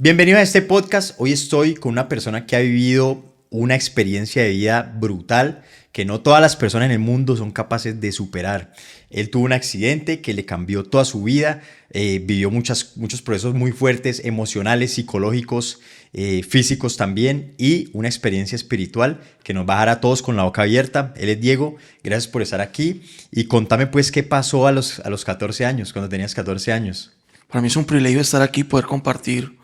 Bienvenido a este podcast. Hoy estoy con una persona que ha vivido una experiencia de vida brutal que no todas las personas en el mundo son capaces de superar. Él tuvo un accidente que le cambió toda su vida, vivió muchos procesos muy fuertes, emocionales, psicológicos, físicos también, y una experiencia espiritual que nos va a dejar a todos con la boca abierta. Él es Diego, gracias por estar aquí y contame pues qué pasó a los 14 años, cuando tenías 14 años. Para mí es un privilegio estar aquí y poder compartir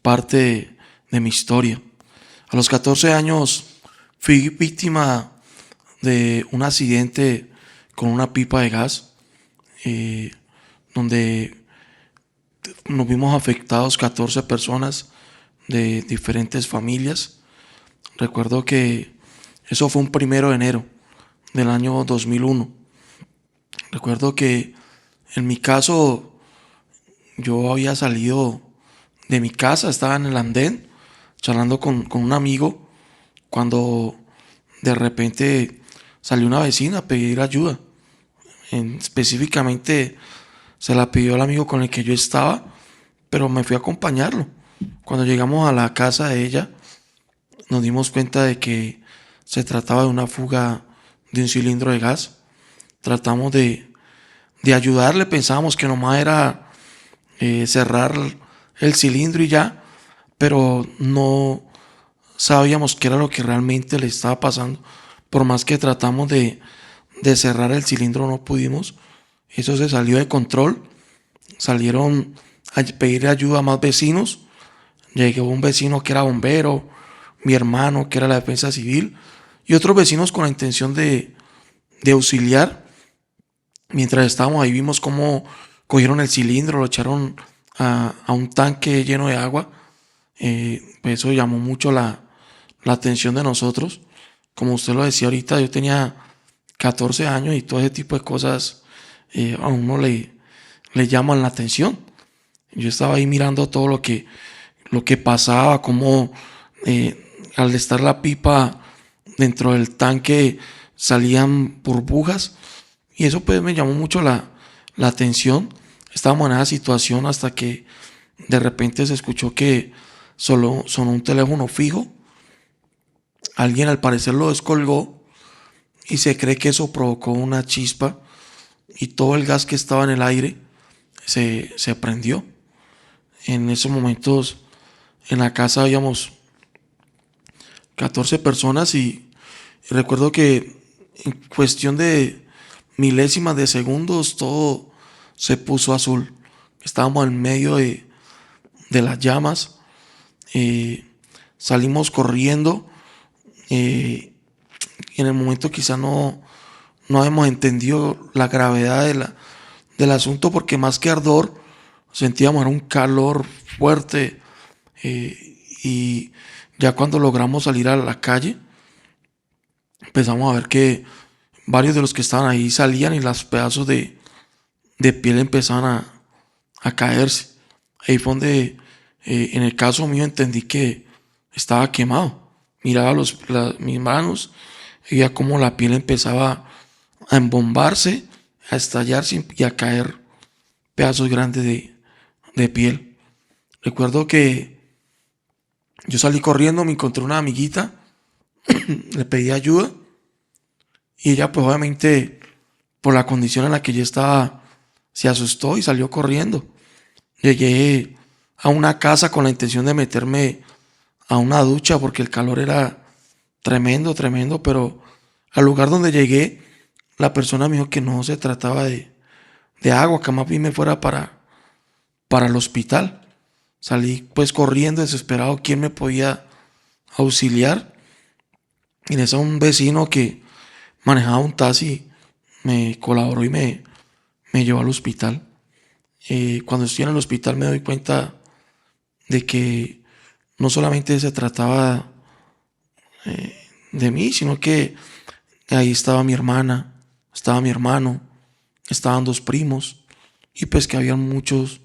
parte de mi historia. A los 14 años fui víctima de un accidente con una pipa de gas, eh, donde nos vimos afectados 14 personas de diferentes familias. Recuerdo que eso fue un 1 de enero del año 2001. Recuerdo que en mi caso yo había salido de mi casa, estaba en el andén charlando con un amigo cuando de repente salió una vecina a pedir ayuda. Específicamente se la pidió al amigo con el que yo estaba, pero me fui a acompañarlo. Cuando llegamos a la casa de ella, nos dimos cuenta de que se trataba de una fuga de un cilindro de gas. Tratamos de ayudarle, pensábamos que nomás era cerrar el cilindro y ya, pero no sabíamos qué era lo que realmente le estaba pasando. Por más que tratamos de cerrar el cilindro, no pudimos. Eso se salió de control. Salieron a pedir ayuda a más vecinos. Llegó un vecino que era bombero, mi hermano que era la defensa civil y otros vecinos con la intención de auxiliar. Mientras estábamos ahí vimos cómo cogieron el cilindro, lo echaron a un tanque lleno de agua. Pues eso llamó mucho la atención de nosotros. Como usted lo decía ahorita, yo tenía 14 años y todo ese tipo de cosas a uno le llaman la atención. Yo estaba ahí mirando todo lo que pasaba, cómo al estar la pipa dentro del tanque salían burbujas y eso pues me llamó mucho la atención. Estábamos en esa situación hasta que de repente se escuchó que solo sonó un teléfono fijo. Alguien al parecer lo descolgó y se cree que eso provocó una chispa y todo el gas que estaba en el aire se prendió. En esos momentos en la casa habíamos 14 personas y recuerdo que en cuestión de milésimas de segundos todo se puso azul. Estábamos en medio de las llamas. Salimos corriendo. Y en el momento quizá no hemos entendido la gravedad del asunto, porque más que ardor sentíamos era un calor fuerte. Y ya cuando logramos salir a la calle empezamos a ver que varios de los que estaban ahí salían y los pedazos de piel empezaban a caerse. Ahí fue donde en el caso mío entendí que estaba quemado. Miraba mis manos y veía cómo la piel empezaba a embombarse, a estallarse y a caer pedazos grandes de piel. Recuerdo que yo salí corriendo, me encontré una amiguita, le pedí ayuda y ella pues obviamente por la condición en la que yo estaba se asustó y salió corriendo. Llegué a una casa con la intención de meterme a una ducha porque el calor era tremendo, tremendo, pero al lugar donde llegué, la persona me dijo que no se trataba de agua, que más bien me fuera para el hospital. Salí pues corriendo, desesperado, quién me podía auxiliar. Y en eso un vecino que manejaba un taxi me colaboró y me llevó al hospital. Cuando estoy en el hospital me doy cuenta de que no solamente se trataba de mí, sino que ahí estaba mi hermana, estaba mi hermano, estaban dos primos y pues que había muchos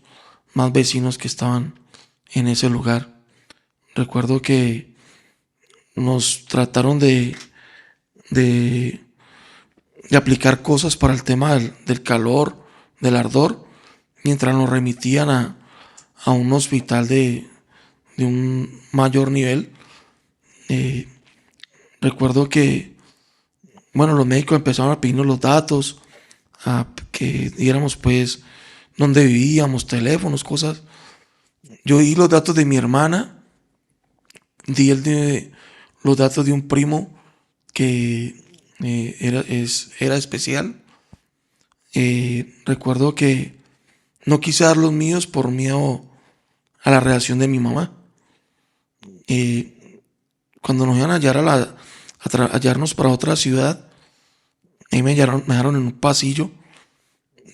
más vecinos que estaban en ese lugar. Recuerdo que nos trataron de, de aplicar cosas para el tema del calor, del ardor, mientras nos remitían a un hospital de un mayor nivel. Eh, Recuerdo que, bueno, los médicos empezaron a pedirnos los datos, a que diéramos pues dónde vivíamos, teléfonos, cosas. Yo di los datos de mi hermana, los datos de un primo que era especial. Recuerdo que no quise dar los míos por miedo a la reacción de mi mamá. Cuando nos iban a hallar hallarnos para otra ciudad, ahí me dejaron en un pasillo.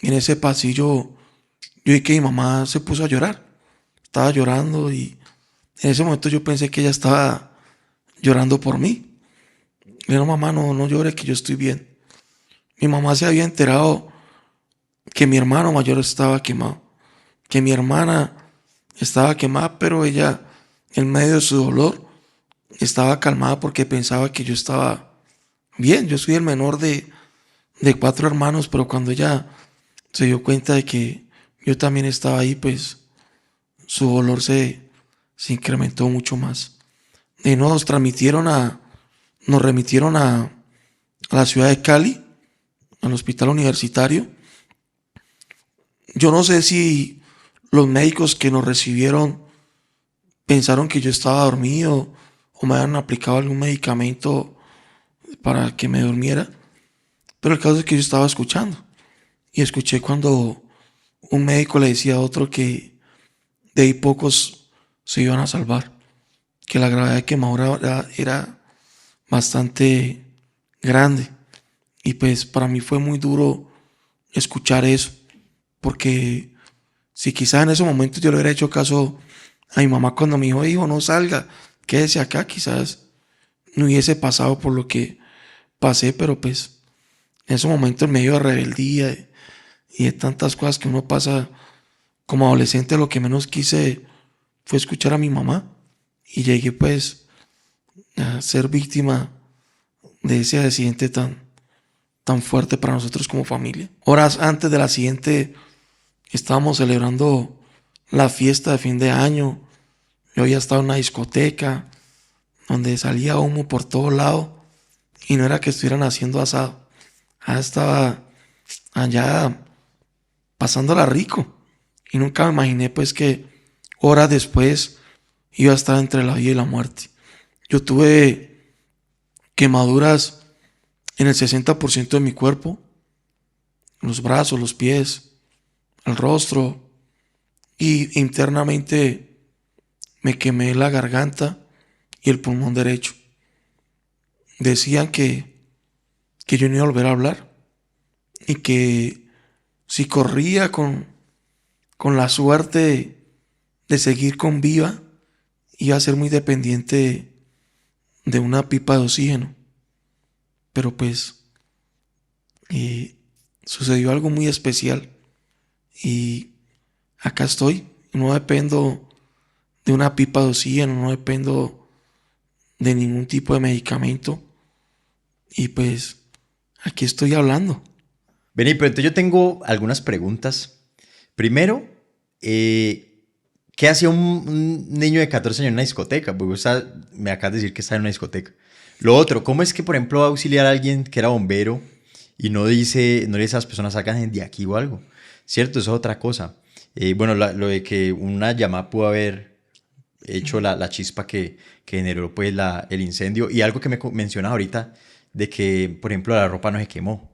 Y en ese pasillo yo vi que mi mamá se puso a llorar. Estaba llorando y en ese momento yo pensé que ella estaba llorando por mí. Le dije, no, mamá, no llore, que yo estoy bien. Mi mamá se había enterado que mi hermano mayor estaba quemado, que mi hermana estaba quemada, pero ella, en medio de su dolor, estaba calmada porque pensaba que yo estaba bien. Yo soy el menor de 4 hermanos, pero cuando ella se dio cuenta de que yo también estaba ahí, pues su dolor se incrementó mucho más. Y nos remitieron a la ciudad de Cali, al hospital universitario. Yo no sé si los médicos que nos recibieron pensaron que yo estaba dormido o me habían aplicado algún medicamento para que me durmiera, pero el caso es que yo estaba escuchando y escuché cuando un médico le decía a otro que de ahí pocos se iban a salvar, que la gravedad de quemadura era bastante grande. Y pues para mí fue muy duro escuchar eso, porque si quizás en ese momento yo le hubiera hecho caso a mi mamá cuando me dijo, hijo, no salga, quédese acá, quizás no hubiese pasado por lo que pasé, pero pues en ese momento en medio de rebeldía y de tantas cosas que uno pasa como adolescente, lo que menos quise fue escuchar a mi mamá y llegué pues a ser víctima de ese accidente tan fuerte para nosotros como familia. Horas antes del accidente estábamos celebrando la fiesta de fin de año. Yo había estado en una discoteca donde salía humo por todo lado y no era que estuvieran haciendo asado. Estaba allá pasándola rico y nunca me imaginé pues que horas después iba a estar entre la vida y la muerte. Yo tuve quemaduras en el 60% de mi cuerpo, los brazos, los pies, el rostro, y internamente me quemé la garganta y el pulmón derecho. Decían que yo no iba a volver a hablar y que si corría con la suerte de seguir con vida, iba a ser muy dependiente de una pipa de oxígeno. Pero pues sucedió algo muy especial y acá estoy. No dependo de una pipa de oxígeno, no dependo de ningún tipo de medicamento y pues aquí estoy hablando. Vení, pero entonces yo tengo algunas preguntas. Primero, ¿qué hacía un niño de 14 años en una discoteca? Porque me acabas de decir que está en una discoteca. Lo otro, ¿cómo es que, por ejemplo, va a auxiliar a alguien que era bombero y no le dice a esas personas salgan de aquí o algo? ¿Cierto? Eso es otra cosa. Bueno, lo de que una llamada pudo haber hecho la chispa que generó pues, el incendio. Y algo que mencionas ahorita, de que, por ejemplo, la ropa no se quemó,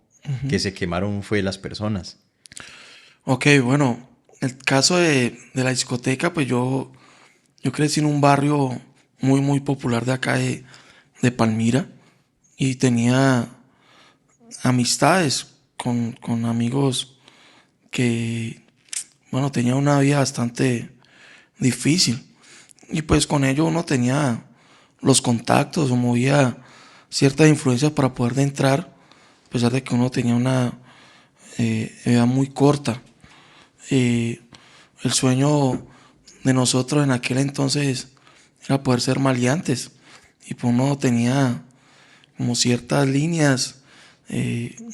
que se quemaron fue las personas. Ok, bueno, el caso de la discoteca, pues yo crecí en un barrio muy popular de acá de Palmira y tenía amistades con amigos que, bueno, tenía una vida bastante difícil y pues con ello uno tenía los contactos o movía ciertas influencias para poder entrar, a pesar de que uno tenía una edad muy corta. El sueño de nosotros en aquel entonces era poder ser maleantes y pues uno tenía como ciertas líneas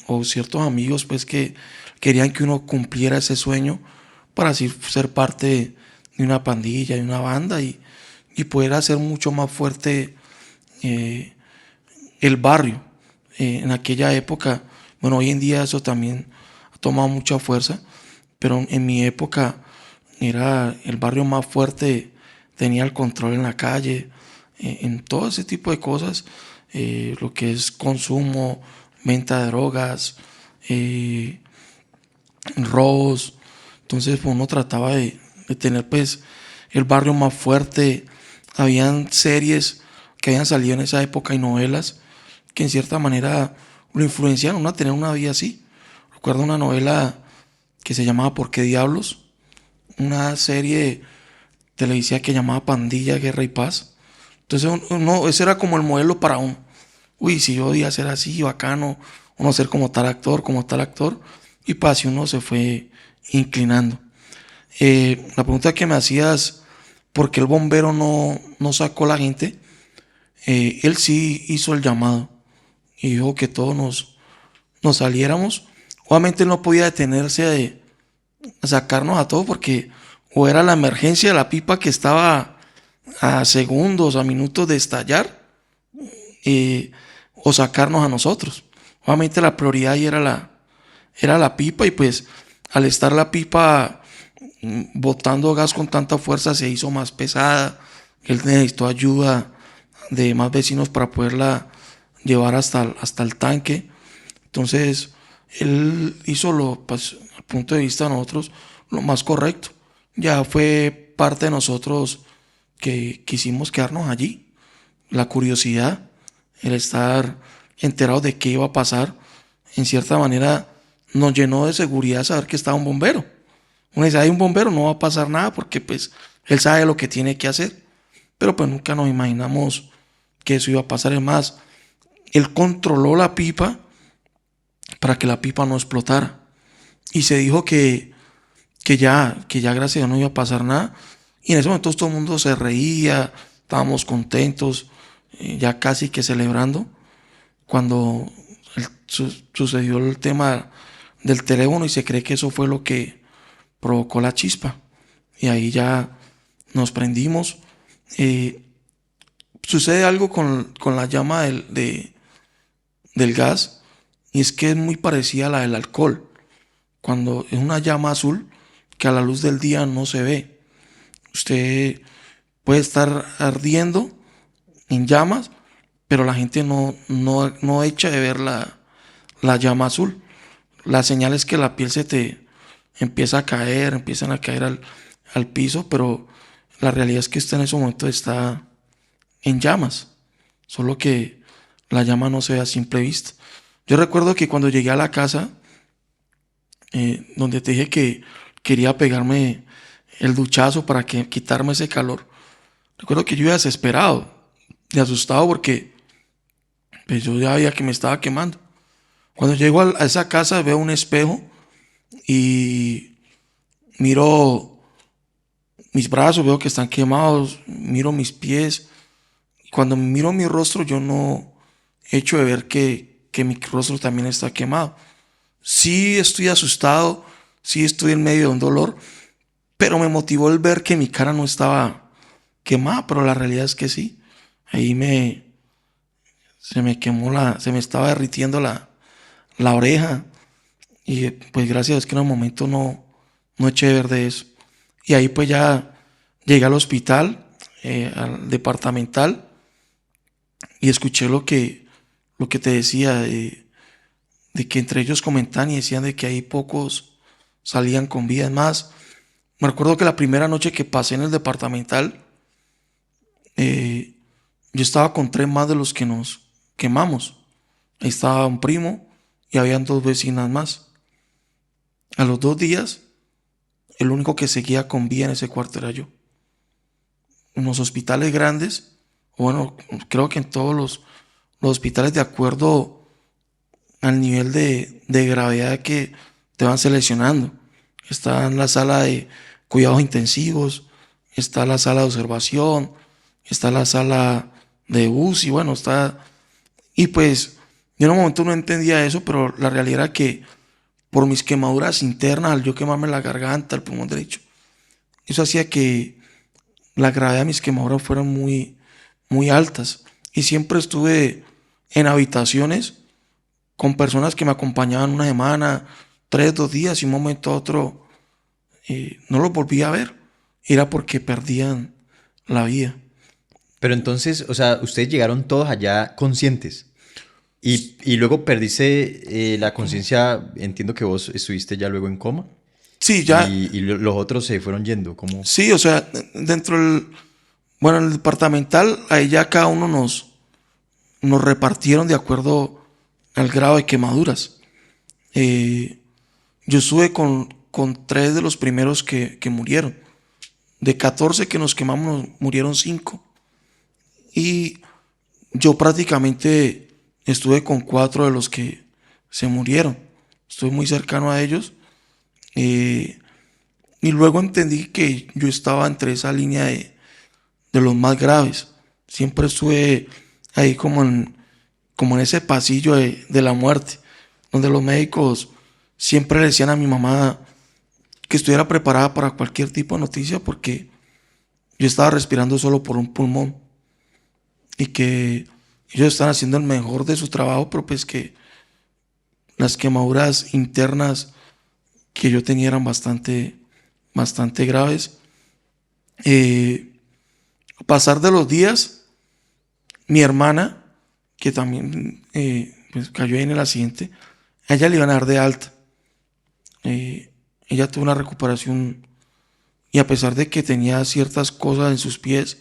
o ciertos amigos pues que querían que uno cumpliera ese sueño para así ser parte de una pandilla, de una banda y y poder hacer mucho más fuerte el barrio. En aquella época, bueno, hoy en día eso también ha tomado mucha fuerza, pero en mi época era el barrio más fuerte, tenía el control en la calle, en todo ese tipo de cosas, lo que es consumo, venta de drogas, eh, robos. Entonces pues, uno trataba de tener pues el barrio más fuerte. Habían series que habían salido en esa época y novelas que en cierta manera lo influenciaron a tener una vida así. Recuerdo una novela que se llamaba ¿Por qué diablos? Una serie televisiva que llamaba Pandilla, Guerra y Paz. Entonces uno, ese era como el modelo para uno. Uy, si yo podía ser así, bacano, uno ser como tal actor, como tal actor. Y pues así uno se fue inclinando. La pregunta que me hacías, ¿por qué el bombero no sacó a la gente? Él sí hizo el llamado y dijo que todos nos saliéramos. Obviamente él no podía detenerse a sacarnos a todos porque o era la emergencia de la pipa que estaba a segundos, a minutos de estallar, o sacarnos a nosotros. Obviamente la prioridad ahí era la pipa y pues al estar la pipa botando gas con tanta fuerza se hizo más pesada. Él necesitó ayuda de más vecinos para poderla llevar hasta el tanque. Entonces, él hizo pues, al punto de vista de nosotros, lo más correcto. Ya fue parte de nosotros que quisimos quedarnos allí. La curiosidad, el estar enterados de qué iba a pasar, en cierta manera nos llenó de seguridad saber que estaba un bombero. Uno dice, hay un bombero, no va a pasar nada porque pues él sabe lo que tiene que hacer. Pero pues nunca nos imaginamos que eso iba a pasar. Es más, él controló la pipa para que la pipa no explotara. Y se dijo que ya gracias a Dios no iba a pasar nada. Y en ese momento todo el mundo se reía, estábamos contentos, ya casi que celebrando, cuando sucedió el tema del teléfono y se cree que eso fue lo que provocó la chispa. Y ahí ya nos prendimos. Eh, Sucede algo con la llama del gas y es que es muy parecida a la del alcohol. Cuando es una llama azul que a la luz del día no se ve. Usted puede estar ardiendo en llamas, pero la gente no echa de ver la llama azul. La señal es que la piel se te empieza a caer, empiezan a caer al piso, pero la realidad es que usted en ese momento está en llamas, solo que la llama no se ve a simple vista. Yo recuerdo que cuando llegué a la casa, donde te dije que quería pegarme el duchazo para quitarme ese calor, recuerdo que yo iba desesperado y asustado porque pues, yo ya veía que me estaba quemando. Cuando llego a esa casa veo un espejo y miro mis brazos, veo que están quemados, miro mis pies. Cuando miro mi rostro yo no echo de ver que mi rostro también está quemado. Sí estoy asustado, sí estoy en medio de un dolor, pero me motivó el ver que mi cara no estaba quemada, pero la realidad es que sí. Ahí se me quemó se me estaba derritiendo la oreja y pues gracias a Dios que en el momento no eché de ver de eso. Y ahí pues ya llegué al hospital, al departamental y escuché lo que te decía de que entre ellos comentaban y decían de que ahí pocos salían con vida. Es más, me recuerdo que la primera noche que pasé en el departamental, yo estaba con tres más de los que nos quemamos. Ahí estaba un primo y habían dos vecinas más. A los 2 días, el único que seguía con vida en ese cuarto era yo. En los hospitales grandes, bueno, creo que en todos los hospitales de acuerdo al nivel de gravedad que te van seleccionando. Está en la sala de cuidados intensivos, está la sala de observación, está la sala de UCI, bueno, está... Y pues yo en un momento no entendía eso, pero la realidad era que por mis quemaduras internas, al yo quemarme la garganta, el pulmón derecho, eso hacía que la gravedad de mis quemaduras fueron muy, muy altas. Y siempre estuve en habitaciones con personas que me acompañaban una semana, 3, 2 días, y un momento a otro no los volví a ver. Era porque perdían la vida. Pero entonces, o sea, ustedes llegaron todos allá conscientes y luego perdiste la conciencia, entiendo que vos estuviste ya luego en coma Sí, ya, y los otros se fueron yendo, ¿cómo? sí, o sea, dentro del, bueno, en el departamental, ahí ya cada uno nos repartieron de acuerdo al grado de quemaduras. Eh, yo estuve con 3 de los primeros que murieron. De 14 que nos quemamos, murieron 5. Y yo prácticamente estuve con 4 de los que se murieron. Estuve muy cercano a ellos. eh, y luego entendí que yo estaba entre esa línea de los más graves. Siempre estuve ahí como en ese pasillo de la muerte, donde los médicos siempre le decían a mi mamá que estuviera preparada para cualquier tipo de noticia porque yo estaba respirando solo por un pulmón y que ellos están haciendo el mejor de su trabajo, pero pues que las quemaduras internas que yo tenía eran bastante, bastante graves. A pasar de los días, mi hermana, que también pues cayó ahí en el accidente, a ella le iban a dar de alta. Ella tuvo una recuperación y a pesar de que tenía ciertas cosas en sus pies,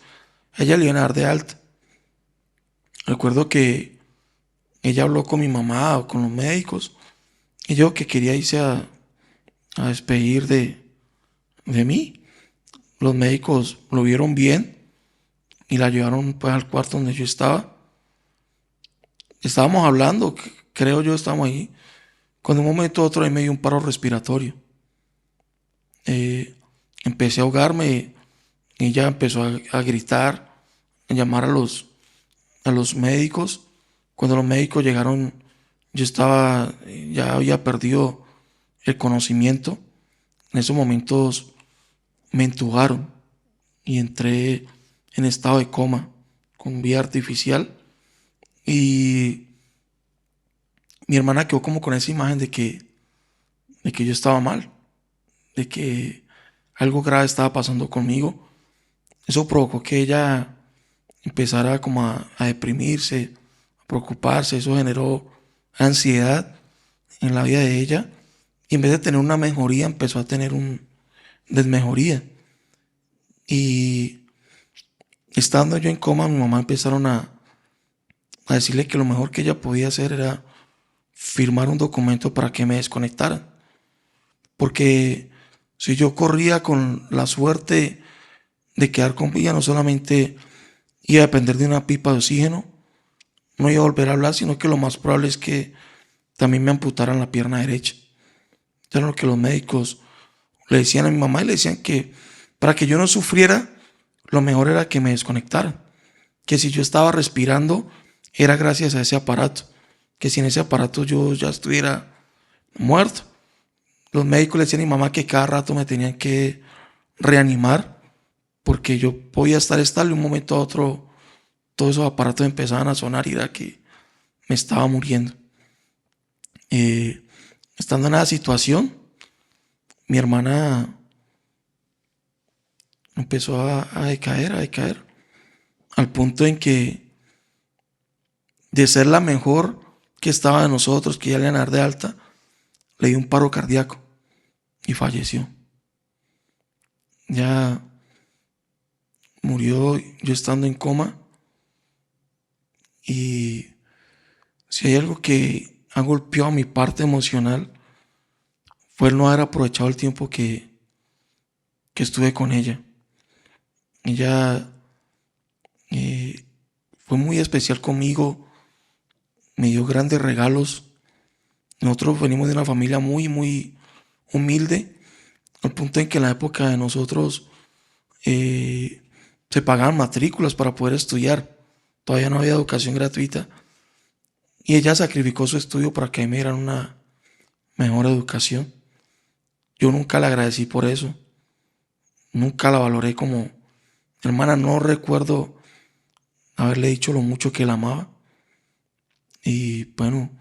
a ella le iban a dar de alta. Recuerdo que ella habló con mi mamá o con los médicos y yo que quería irse a despedir de mí. Los médicos lo vieron bien y la llevaron pues al cuarto donde yo estaba. Estábamos hablando, creo yo, estábamos ahí, cuando de un momento a otro ahí me dio un paro respiratorio. Eh, Empecé a ahogarme y ella empezó a gritar, a llamar a los médicos. Cuando los médicos llegaron, yo estaba, ya había perdido el conocimiento. En esos momentos me entubaron y entré en estado de coma con vía artificial. Y mi hermana quedó como con esa imagen de que yo estaba mal, de que algo grave estaba pasando conmigo. Eso provocó que ella empezara como a deprimirse, a preocuparse. Eso generó ansiedad en la vida de ella. Y en vez de tener una mejoría, empezó a tener un desmejoría. Y estando yo en coma, mi mamá empezaron a decirle que lo mejor que ella podía hacer era firmar un documento para que me desconectaran. Porque si yo corría con la suerte de quedar con vida, no solamente iba a depender de una pipa de oxígeno, no iba a volver a hablar, sino que lo más probable es que también me amputaran la pierna derecha. Era lo que los médicos le decían a mi mamá y le decían que para que yo no sufriera, lo mejor era que me desconectaran. Que si yo estaba respirando, era gracias a ese aparato. Que sin ese aparato yo ya estuviera muerto. Los médicos le decían a mi mamá que cada rato me tenían que reanimar porque yo podía estar estable y un momento a otro todos esos aparatos empezaban a sonar y era que me estaba muriendo. Eh, Estando en esa situación, mi hermana empezó a decaer, al punto en que de ser la mejor que estaba de nosotros, que ya le iban a dar de alta, le dio un paro cardíaco y falleció. Ya murió yo estando en coma y si hay algo que ha golpeado mi parte emocional fue el no haber aprovechado el tiempo que estuve con ella. Ella fue muy especial conmigo, me dio grandes regalos. Nosotros venimos de una familia muy, muy humilde, al punto en que en la época de nosotros se pagaban matrículas para poder estudiar. Todavía no había educación gratuita. Y ella sacrificó su estudio para que me dieran una mejor educación. Yo nunca la agradecí por eso. Nunca la valoré como Hermana, no recuerdo haberle dicho lo mucho que la amaba. Y bueno,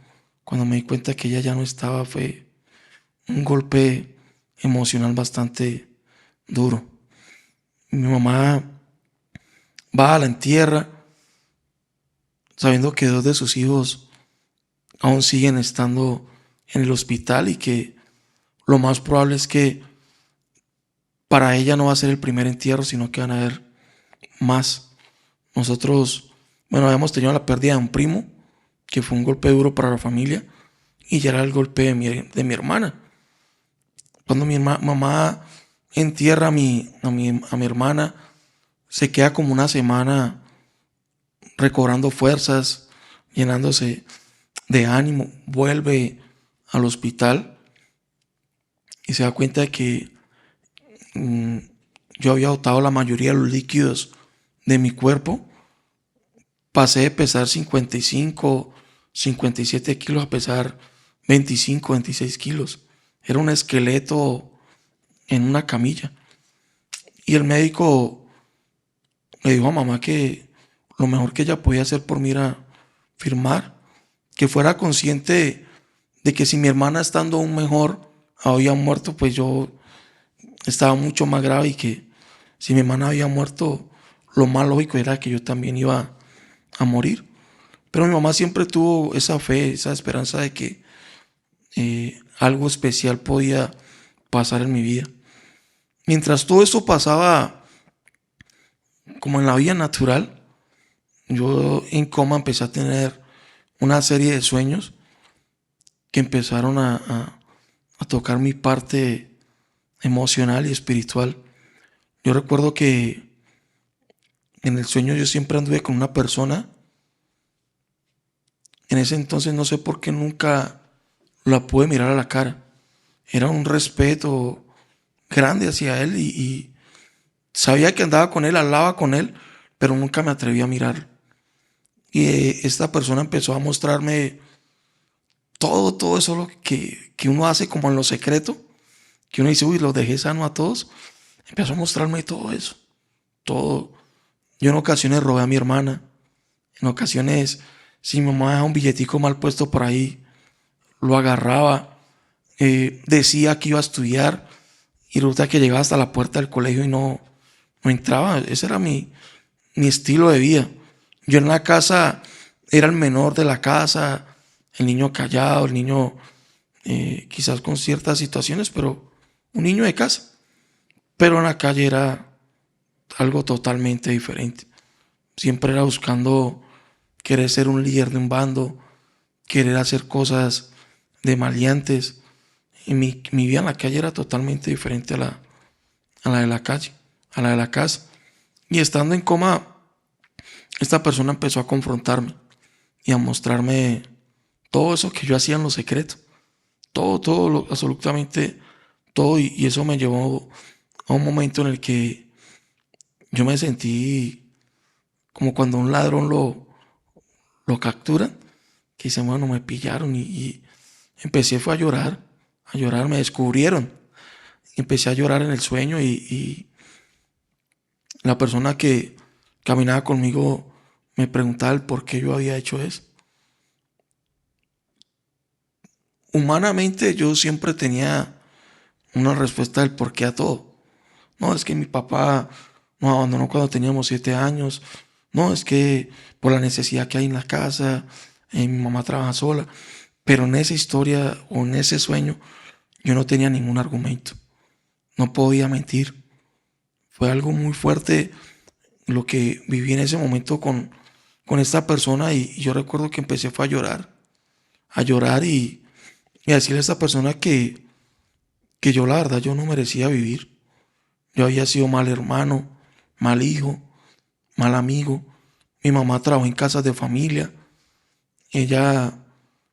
cuando me di cuenta que ella ya no estaba, fue un golpe emocional bastante duro. Mi mamá va a la entierra sabiendo que dos de sus hijos aún siguen estando en el hospital y que lo más probable es que para ella no va a ser el primer entierro, sino que van a haber más. Nosotros, bueno, habíamos tenido la pérdida de un primo, que fue un golpe duro para la familia, y ya era el golpe de mi hermana. Cuando mi mamá entierra a mi hermana, se queda como una semana recobrando fuerzas, llenándose de ánimo, vuelve al hospital y se da cuenta de que mm, yo había botado la mayoría de los líquidos de mi cuerpo. Pasé de pesar 55, 57 kilos a pesar 25, 26 kilos. Era un esqueleto en una camilla. Y el médico le dijo a mamá que lo mejor que ella podía hacer por mí era firmar, que fuera consciente de que si mi hermana estando aún mejor había muerto, pues yo estaba mucho más grave y que si mi hermana había muerto, lo más lógico era que yo también iba a morir. Pero mi mamá siempre tuvo esa fe, esa esperanza de que algo especial podía pasar en mi vida. Mientras todo eso pasaba como en la vida natural, yo en coma empecé a tener una serie de sueños que empezaron a tocar mi parte emocional y espiritual. Yo recuerdo que en el sueño yo siempre anduve con una persona. En ese entonces no sé por qué nunca la pude mirar a la cara. Era un respeto grande hacia él y sabía que andaba con él, hablaba con él, pero nunca me atreví a mirar. Y esta persona empezó a mostrarme todo eso lo que uno hace como en lo secreto, que uno dice, uy, los dejé sano a todos. Empezó a mostrarme todo eso, todo. Yo en ocasiones robé a mi hermana, en ocasiones, si mi mamá dejaba un billetico mal puesto por ahí, lo agarraba, decía que iba a estudiar y resulta que llegaba hasta la puerta del colegio y no entraba. Ese era mi estilo de vida. Yo en la casa era el menor de la casa, el niño callado, el niño quizás con ciertas situaciones, pero un niño de casa. Pero en la calle era algo totalmente diferente. Siempre era buscando querer ser un líder de un bando, querer hacer cosas de maleantes. Y mi vida en la calle era totalmente diferente a la de la calle, a la de la casa. Y estando en coma, esta persona empezó a confrontarme y a mostrarme todo eso que yo hacía en lo secreto. Todo, absolutamente todo. Y eso me llevó a un momento en el que yo me sentí como cuando un ladrón lo capturan, que dice, bueno, me pillaron y empecé fue a llorar, me descubrieron. Empecé a llorar en el sueño y la persona que caminaba conmigo me preguntaba el por qué yo había hecho eso. Humanamente yo siempre tenía una respuesta del por qué a todo. No, es que mi papá nos abandonó cuando teníamos 7 años. No, es que por la necesidad que hay en la casa, mi mamá trabaja sola. Pero en esa historia o en ese sueño yo no tenía ningún argumento. No podía mentir. Fue algo muy fuerte lo que viví en ese momento con esta persona y yo recuerdo que empecé fue a llorar y a decirle a esta persona que yo la verdad yo no merecía vivir. Yo había sido mal hermano, mal hijo, mal amigo. Mi mamá trabajó en casas de familia. Ella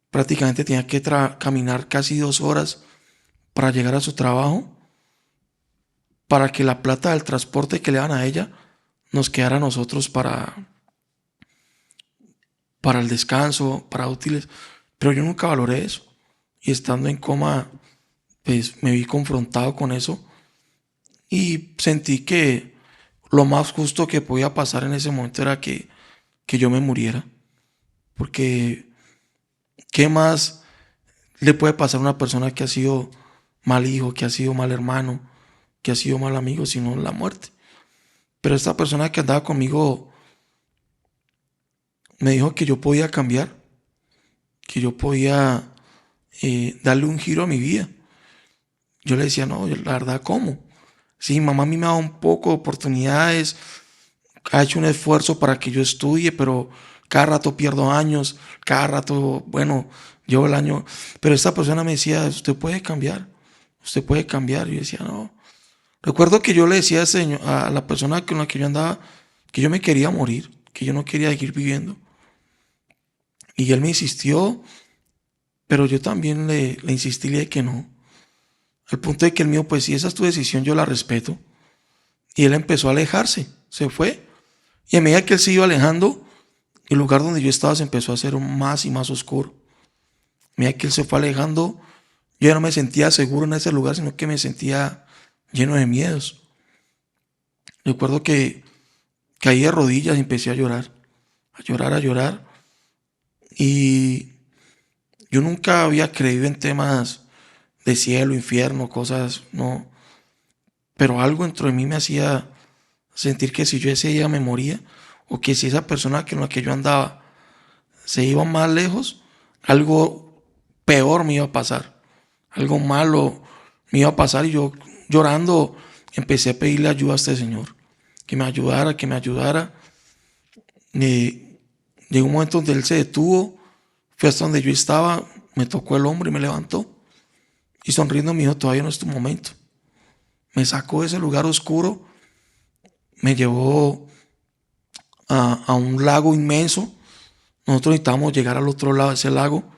prácticamente tenía que caminar casi 2 horas para llegar a su trabajo, para que la plata del transporte que le dan a ella nos quedara a nosotros para el descanso, para útiles. Pero yo nunca valoré eso. Y estando en coma, pues me vi confrontado con eso y sentí que lo más justo que podía pasar en ese momento era que yo me muriera. Porque, ¿qué más le puede pasar a una persona que ha sido mal hijo, que ha sido mal hermano, que ha sido mal amigo, sino la muerte? Pero esta persona que andaba conmigo me dijo que yo podía cambiar, que yo podía darle un giro a mi vida. Yo le decía, no, la verdad, ¿cómo? Sí, mamá a mí me ha dado un poco de oportunidades, ha hecho un esfuerzo para que yo estudie, pero cada rato pierdo años, cada rato, bueno, llevo el año. Pero esta persona me decía, usted puede cambiar, usted puede cambiar. Y yo decía, no. Recuerdo que yo le decía a la persona con la que yo andaba que yo me quería morir, que yo no quería seguir viviendo. Y él me insistió, pero yo también le insistí y le dije que no. Al punto de que el mío, pues si esa es tu decisión, yo la respeto. Y él empezó a alejarse, se fue. Y a medida que él se iba alejando, el lugar donde yo estaba se empezó a hacer más y más oscuro. A medida que él se fue alejando, yo ya no me sentía seguro en ese lugar, sino que me sentía lleno de miedos. Recuerdo que caí de rodillas y empecé a llorar, a llorar, a llorar. Y yo nunca había creído en temas de cielo, infierno, cosas, no. Pero algo dentro de mí me hacía sentir que si yo ese día me moría, o que si esa persona con la que yo andaba se iba más lejos, algo peor me iba a pasar, algo malo me iba a pasar. Y yo llorando empecé a pedirle ayuda a este señor, que me ayudara, que me ayudara. Llegó un momento donde él se detuvo, fue hasta donde yo estaba, me tocó el hombro y me levantó. Y sonriendo me dijo, todavía no es tu momento. Me sacó de ese lugar oscuro, me llevó a un lago inmenso. Nosotros necesitábamos llegar al otro lado de ese lago.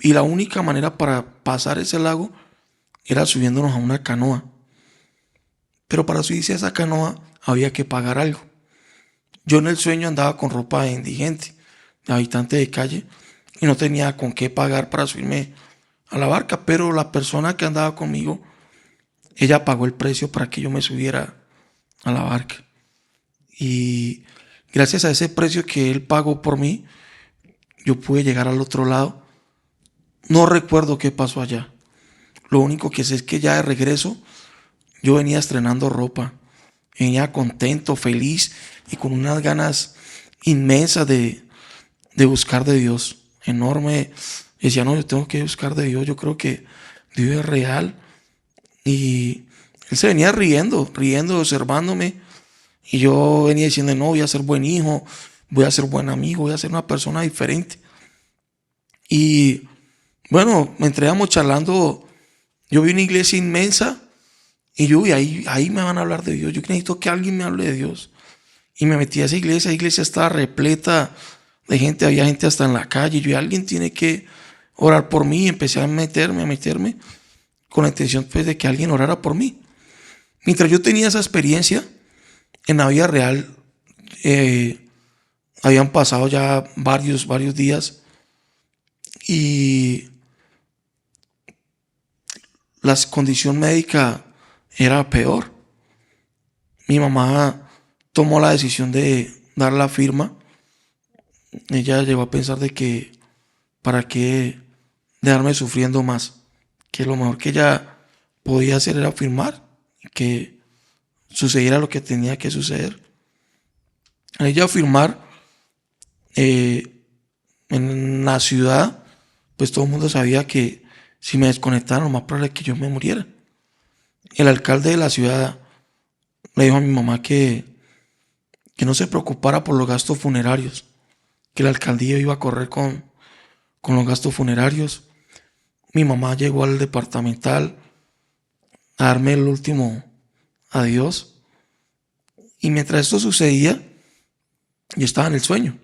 Y la única manera para pasar ese lago era subiéndonos a una canoa. Pero para subirse a esa canoa había que pagar algo. Yo en el sueño andaba con ropa de indigente, de habitante de calle, y no tenía con qué pagar para subirme a la barca. Pero la persona que andaba conmigo, ella pagó el precio para que yo me subiera a la barca. Y gracias a ese precio que él pagó por mí, yo pude llegar al otro lado. No recuerdo qué pasó allá. Lo único que sé es que ya de regreso yo venía estrenando ropa. Venía contento, feliz y con unas ganas inmensas de buscar de Dios. Enorme. Y decía, no, yo tengo que buscar de Dios. Yo creo que Dios es real. Y él se venía riendo, observándome. Y yo venía diciendo, no, voy a ser buen hijo, voy a ser buen amigo, voy a ser una persona diferente. Y bueno, mientras íbamos charlando, yo vi una iglesia inmensa y yo, y ahí me van a hablar de Dios. Yo necesito que alguien me hable de Dios. Y me metí a esa iglesia estaba repleta de gente, había gente hasta en la calle. Y yo, alguien tiene que orar por mí. Y empecé a meterme, con la intención pues de que alguien orara por mí. Mientras yo tenía esa experiencia, en la vida real, habían pasado ya varios días y la condición médica era peor. Mi mamá tomó la decisión de dar la firma. Ella llegó a pensar de que para qué dejarme sufriendo más, que lo mejor que ella podía hacer era firmar y que sucediera lo que tenía que suceder. Al ella firmar, en la ciudad, pues todo el mundo sabía que si me desconectaran, lo más probable es que yo me muriera. El alcalde de la ciudad le dijo a mi mamá que no se preocupara por los gastos funerarios, que la alcaldía iba a correr con los gastos funerarios. Mi mamá llegó al departamental a darme el último adiós. Y mientras esto sucedía, yo estaba en el sueño.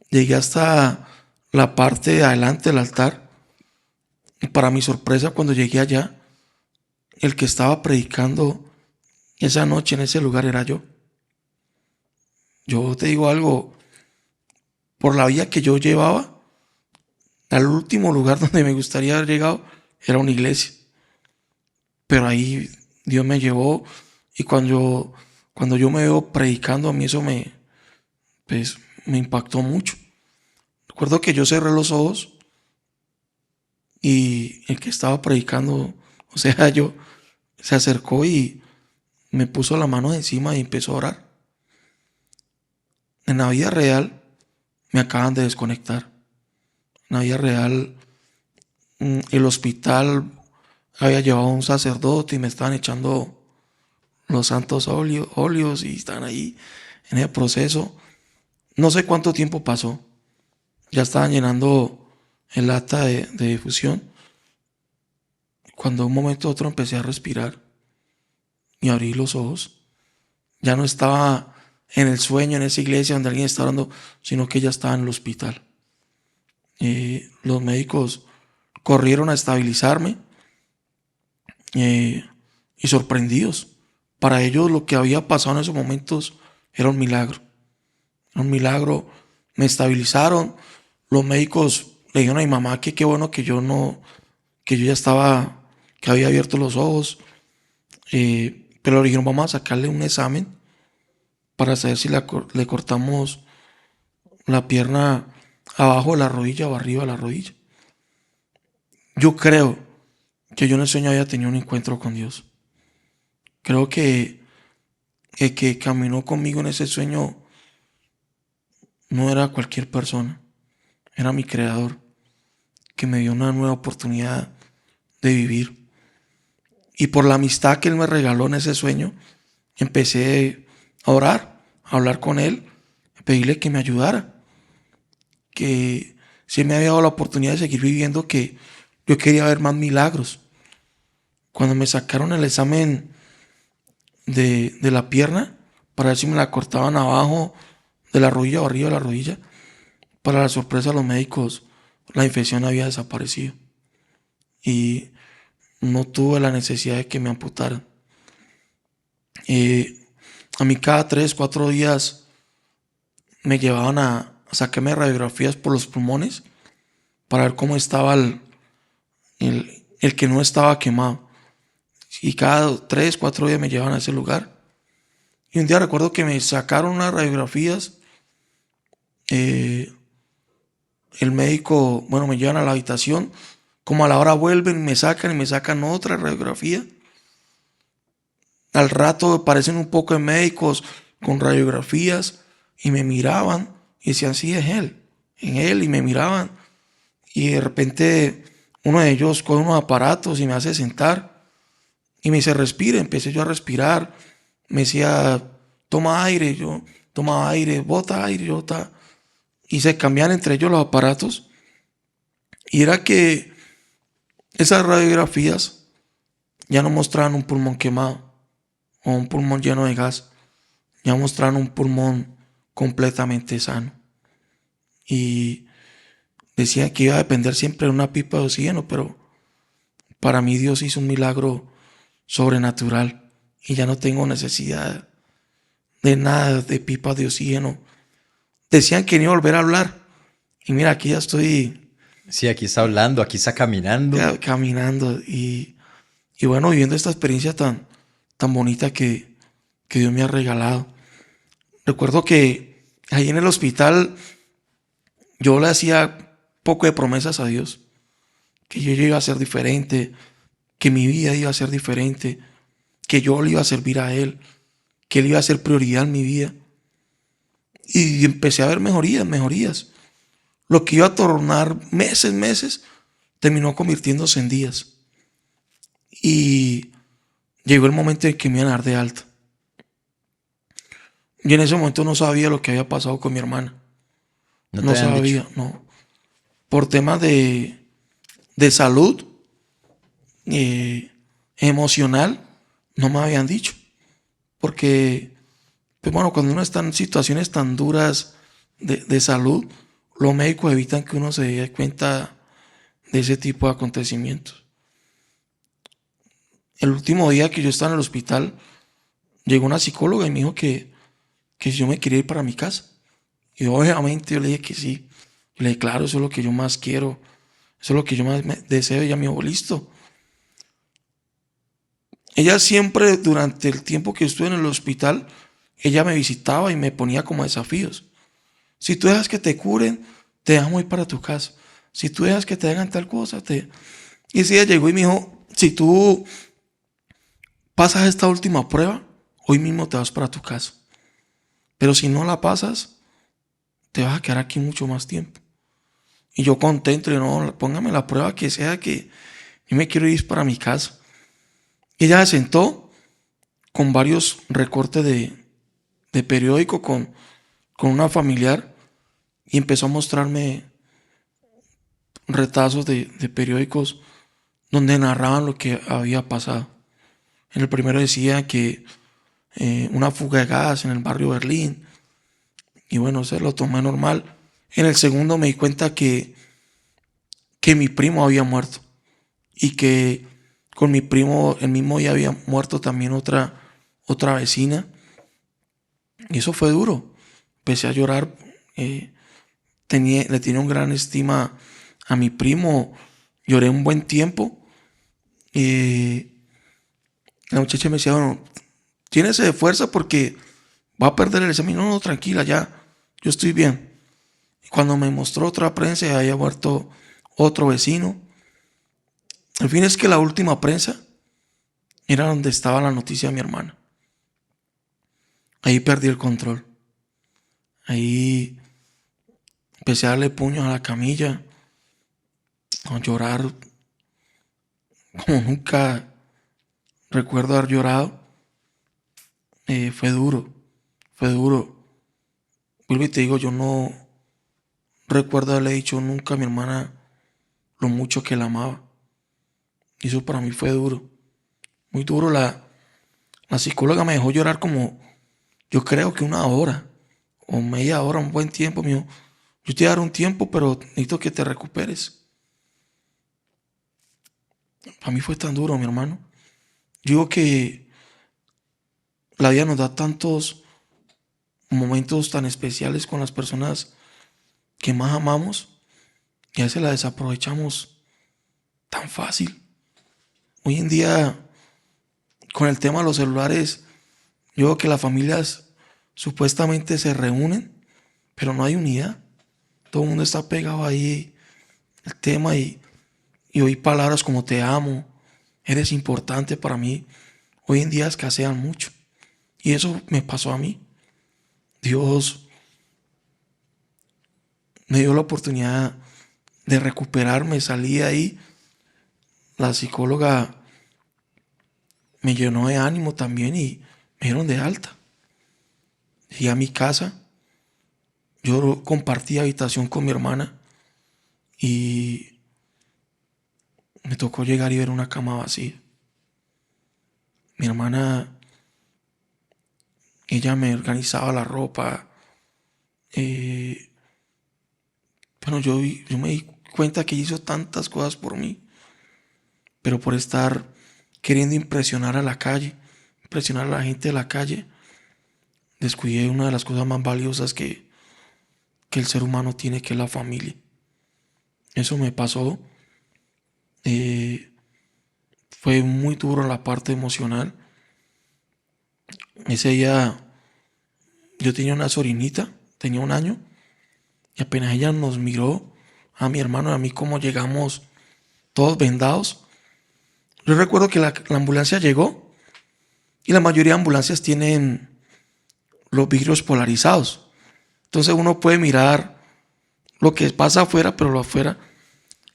Llegué hasta la parte de adelante del altar. Y para mi sorpresa, cuando llegué allá, el que estaba predicando esa noche en ese lugar era yo. Yo te digo algo, por la vida que yo llevaba, al último lugar donde me gustaría haber llegado era una iglesia. Pero ahí Dios me llevó Y cuando yo me veo predicando, a mí eso pues, me impactó mucho. Recuerdo que yo cerré los ojos y el que estaba predicando, o sea, yo, se acercó y me puso la mano encima y empezó a orar. En la vida real me acaban de desconectar. En la vida real, el hospital había llevado a un sacerdote y me estaban echando los santos óleos y están ahí en el proceso. No sé cuánto tiempo pasó. Ya estaban llenando el acta de difusión. Cuando de un momento a otro empecé a respirar y abrí los ojos. Ya no estaba en el sueño, en esa iglesia donde alguien estaba orando, sino que ya estaba en el hospital. Los médicos corrieron a estabilizarme eh, y sorprendidos. Para ellos lo que había pasado en esos momentos era un milagro. Era un milagro. Me estabilizaron. Los médicos le dijeron a mi mamá que qué bueno que yo no, que yo ya estaba, que había abierto los ojos. Pero le dijeron, vamos a sacarle un examen para saber si le cortamos la pierna abajo de la rodilla o arriba de la rodilla. Yo creo que yo en el sueño había tenido un encuentro con Dios. Creo que el que caminó conmigo en ese sueño no era cualquier persona, era mi creador, que me dio una nueva oportunidad de vivir. Y por la amistad que él me regaló en ese sueño, empecé a orar, a hablar con él, a pedirle que me ayudara, que si me había dado la oportunidad de seguir viviendo, que yo quería ver más milagros. Cuando me sacaron el examen de la pierna, para ver si me la cortaban abajo de la rodilla o arriba de la rodilla, para la sorpresa de los médicos, la infección había desaparecido. Y no tuve la necesidad de que me amputaran. A mí cada 3, 4 días me llevaban a sacarme radiografías por los pulmones para ver cómo estaba el que no estaba quemado. Y cada 3, 4 días me llevaban a ese lugar. Y un día recuerdo que me sacaron unas radiografías. El médico, bueno, me llevan a la habitación. Como a la hora vuelven, y me sacan otra radiografía. Al rato aparecen un poco de médicos con radiografías y me miraban y decían, sí, es él, en él, y me miraban. Y de repente uno de ellos coge unos aparatos y me hace sentar y me dice, respire. Empecé yo a respirar. Me decía, toma aire. Yo tomaba aire, bota aire, yo bota. Y se cambian entre ellos los aparatos. Y era que esas radiografías ya no mostraban un pulmón quemado o un pulmón lleno de gas, ya mostraban un pulmón completamente sano. Y decía que iba a depender siempre de una pipa de oxígeno, pero para mí Dios hizo un milagro sobrenatural y ya no tengo necesidad de nada de pipas de oxígeno. Decían que no iba a volver a hablar y mira, aquí ya estoy Sí, aquí está hablando, aquí está caminando. caminando y bueno, viviendo esta experiencia tan bonita que Dios me ha regalado. Recuerdo que ahí en el hospital yo le hacía poco de promesas a Dios, que yo iba a ser diferente, que mi vida iba a ser diferente, que yo le iba a servir a Él, que Él iba a ser prioridad en mi vida. Y empecé a ver mejorías. Lo que iba a tornar meses, terminó convirtiéndose en días. Y llegó el momento en que me iban a dar de alta. Y en ese momento no sabía lo que había pasado con mi hermana. No te No habían dicho. sabía, no. Por temas de salud emocional, no me habían dicho. Porque, pues bueno, cuando uno está en situaciones tan duras de salud, los médicos evitan que uno se dé cuenta de ese tipo de acontecimientos. El último día que yo estaba en el hospital, llegó una psicóloga y me dijo que si yo me quería ir para mi casa. Y obviamente yo le dije que sí. Le dije, claro, eso es lo que yo más quiero. Eso es lo que yo más deseo. Y ella me dijo, listo. Ella siempre, durante el tiempo que estuve en el hospital, ella me visitaba y me ponía como desafíos. Si tú dejas que te curen, te dejamos ir para tu casa. Si tú dejas que te hagan tal cosa, te... Y si ella llegó y me dijo, si tú pasas esta última prueba, hoy mismo te vas para tu casa. Pero si no la pasas, te vas a quedar aquí mucho más tiempo. Y yo contento, y no, póngame la prueba que sea, que yo me quiero ir para mi casa. Y ella se sentó con varios recortes de periódico con una familiar y empezó a mostrarme retazos de periódicos donde narraban lo que había pasado. En el primero decía que una fuga de gas en el barrio Berlín, y bueno, se lo tomé normal. En el segundo me di cuenta que mi primo había muerto y que con mi primo el mismo día había muerto también otra vecina. Y eso fue duro. Empecé a llorar. Le tenía un gran estima a mi primo. Lloré un buen tiempo. Y la muchacha me decía, bueno, tienes de fuerza porque va a perder el examen. No, no, tranquila, ya, yo estoy bien. Y cuando me mostró otra prensa, había muerto otro vecino. El fin es que la última prensa era donde estaba la noticia de mi hermana. Ahí perdí el control. Ahí empecé a darle puños a la camilla, a llorar como nunca recuerdo haber llorado. Fue duro, fue duro. Vuelvo y te digo, yo no recuerdo haberle dicho nunca a mi hermana lo mucho que la amaba. Y eso para mí fue duro, muy duro. La psicóloga me dejó llorar como, yo creo que una hora o media hora, un buen tiempo. Me dijo, yo te voy a dar un tiempo, pero necesito que te recuperes. Para mí fue tan duro, mi hermano. Yo digo que la vida nos da tantos momentos tan especiales con las personas que más amamos y a veces la desaprovechamos tan fácil. Hoy en día, con el tema de los celulares, yo veo que las familias supuestamente se reúnen, pero no hay unidad. Todo el mundo está pegado ahí el tema y oír palabras como te amo, eres importante para mí. Hoy en día escasean mucho. Y eso me pasó a mí. Dios me dio la oportunidad de recuperarme, salí de ahí. La psicóloga me llenó de ánimo también y me dieron de alta. Llegué a mi casa, yo compartí habitación con mi hermana y me tocó llegar y ver una cama vacía. Mi hermana, ella me organizaba la ropa. eh, bueno, yo me di cuenta que hizo tantas cosas por mí, pero por estar queriendo impresionar a la calle, impresionar a la gente de la calle, descuidé una de las cosas más valiosas que el ser humano tiene, que es la familia. Eso me pasó. eh, Fue muy duro la parte emocional. Ese día yo tenía una sobrinita, tenía 1 año, y apenas ella nos miró, a mi hermano y a mí, como llegamos todos vendados. Yo recuerdo que la ambulancia llegó y la mayoría de ambulancias tienen los vidrios polarizados. Entonces uno puede mirar lo que pasa afuera, pero lo afuera.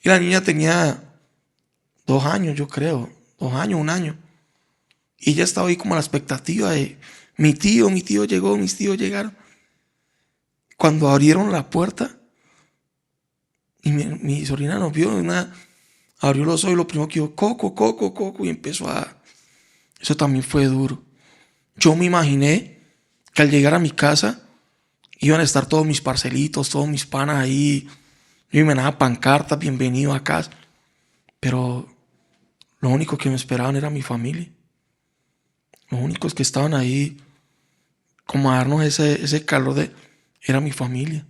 Y la niña tenía 2 años, yo creo, 2 años, 1 año. Y ella estaba ahí como a la expectativa de mi tío llegó, mis tíos llegaron. Cuando abrieron la puerta y mi sobrina nos vio, abrió los ojos y lo primero que dijo, Coco, Coco, Coco, y empezó a... Eso también fue duro. Yo me imaginé que al llegar a mi casa iban a estar todos mis parcelitos, todos mis panas ahí. Yo me daba pancartas, bienvenido a casa. Pero lo único que me esperaban era mi familia. Los únicos que estaban ahí como a darnos ese calor era mi familia.